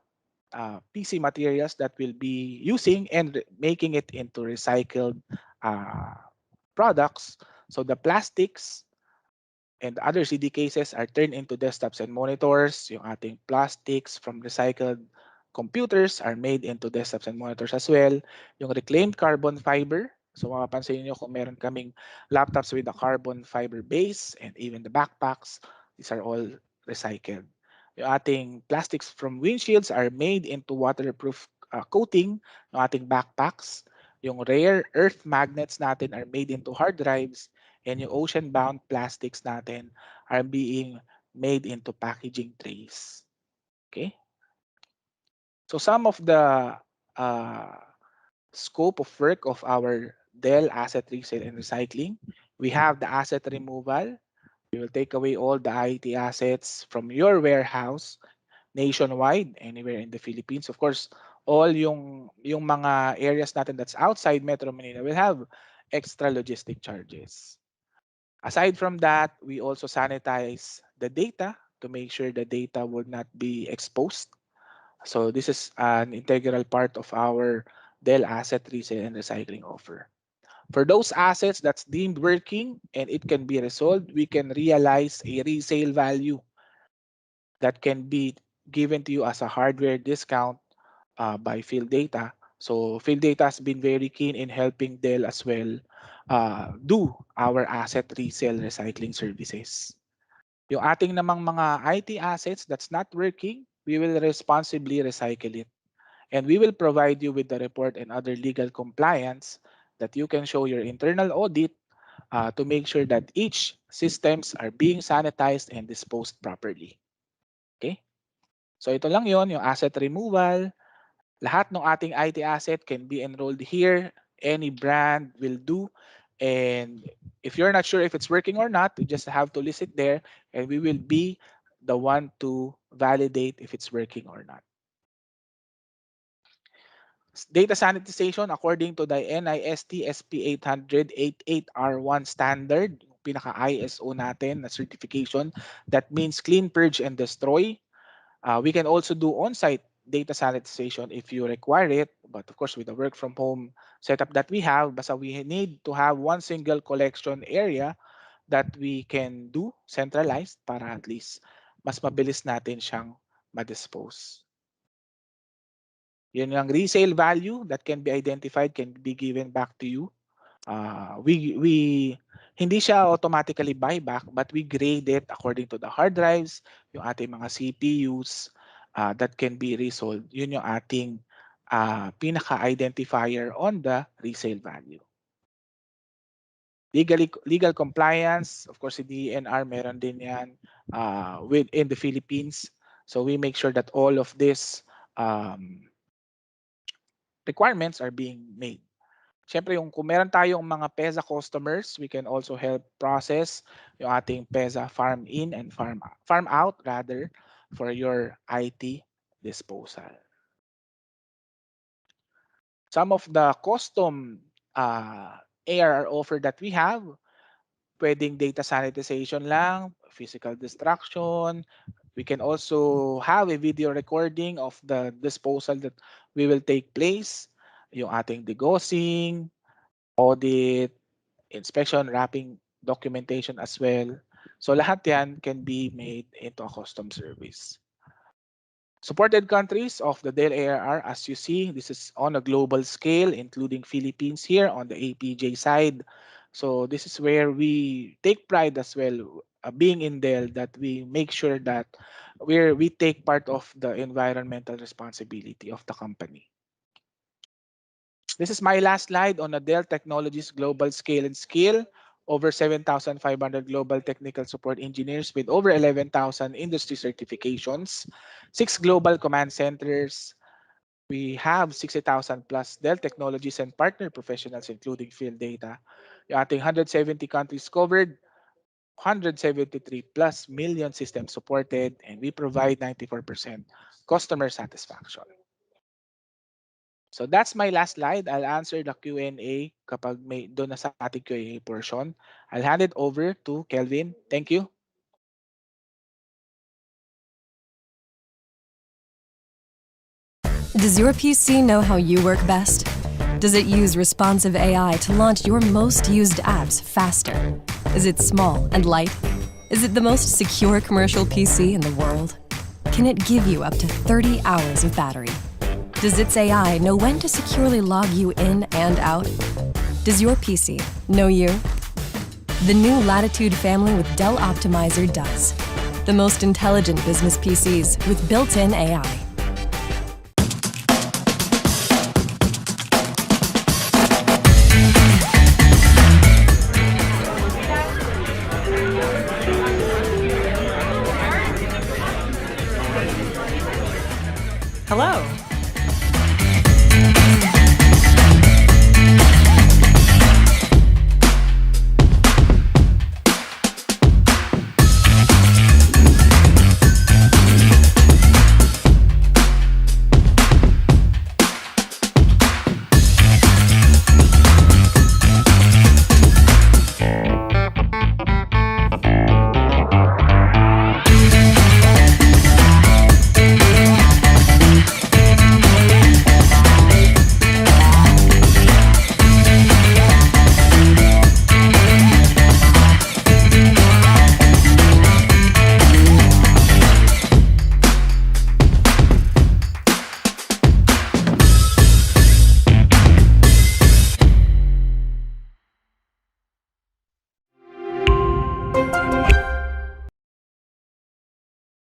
PC materials that we'll be using and making it into recycled uh, products? So the plastics and other CD cases are turned into desktops and monitors. Yung ating plastics from recycled computers are made into desktops and monitors as well. Yung reclaimed carbon fiber, so mapapansin niyo kung meron kaming laptops with a carbon fiber base and even the backpacks, these are all recycled. Yung ating plastics from windshields are made into waterproof coating ng ating backpacks. Yung rare earth magnets natin are made into hard drives, and yung ocean-bound plastics natin are being made into packaging trays. Okay? So some of the uh, scope of work of our Dell asset resale and recycling, we have the asset removal. We will take away all the IT assets from your warehouse nationwide, anywhere in the Philippines. Of course, all yung mga areas natin that's outside Metro Manila will have extra logistic charges. Aside from that, we also sanitize the data to make sure the data would not be exposed. So this is an integral part of our Dell asset resale and recycling offer. For those assets that's deemed working and it can be resolved, we can realize a resale value that can be given to you as a hardware discount by Field Data. So Field Data has been very keen in helping Dell as well do our asset resale recycling services. Yung ating namang mga IT assets that's not working, we will responsibly recycle it. And we will provide you with the report and other legal compliance that you can show your internal audit to make sure that each systems are being sanitized and disposed properly. Okay? So ito lang yon, yung asset removal. Lahat ng ating IT asset can be enrolled here. Any brand will do. And if you're not sure if it's working or not, you just have to list it there and we will be the one to validate if it's working or not. Data sanitization according to the NIST SP 800 88R1 standard, pinaka ISO natin na certification, that means clean, purge, and destroy. We can also do on-site data sanitization if you require it, but of course with the work from home setup that we have, basta we need to have one single collection area that we can do centralized para at least mas mabilis natin siyang ma-dispose. Yun ang resale value that can be identified, can be given back to you. We hindi siya automatically buyback, but we grade it according to the hard drives, yung ating mga CPUs that can be resold. Yun yung ating pinaka-identifier on the resale value. Legal compliance, of course, si DNR meron din yan within the Philippines. So we make sure that all of these requirements are being made. Siyempre, kung meron tayong mga PEZA customers, we can also help process yung ating PEZA farm in and farm out rather for your IT disposal. Some of the custom ARR offer that we have, pwedeng data sanitization lang, physical destruction. We can also have a video recording of the disposal that we will take place, yung ating degaussing, audit, inspection, wrapping, documentation as well. So lahat yan can be made into a custom service. Supported countries of the Dell ARR, as you see, this is on a global scale, including Philippines here on the APJ side. So this is where we take pride as well, being in Dell, that we make sure that we take part of the environmental responsibility of the company. This is my last slide on the Dell Technologies global scale and skill. Over 7,500 global technical support engineers with over 11,000 industry certifications, 6 global command centers. We have 60,000 plus Dell Technologies and partner professionals, including field data. Yung ating 170 countries covered, 173 plus million systems supported, and we provide 94% customer satisfaction. So that's my last slide. I'll answer the Q&A kapag may doon na sa ating Q&A portion. I'll hand it over to Kelvin. Thank you. Does your PC know how you work best? Does it use responsive AI to launch your most used apps faster? Is it small and light? Is it the most secure commercial PC in the world? Can it give you up to 30 hours of battery? Does its AI know when to securely log you in and out? Does your PC know you? The new Latitude family with Dell Optimizer does. The most intelligent business PCs with built-in AI.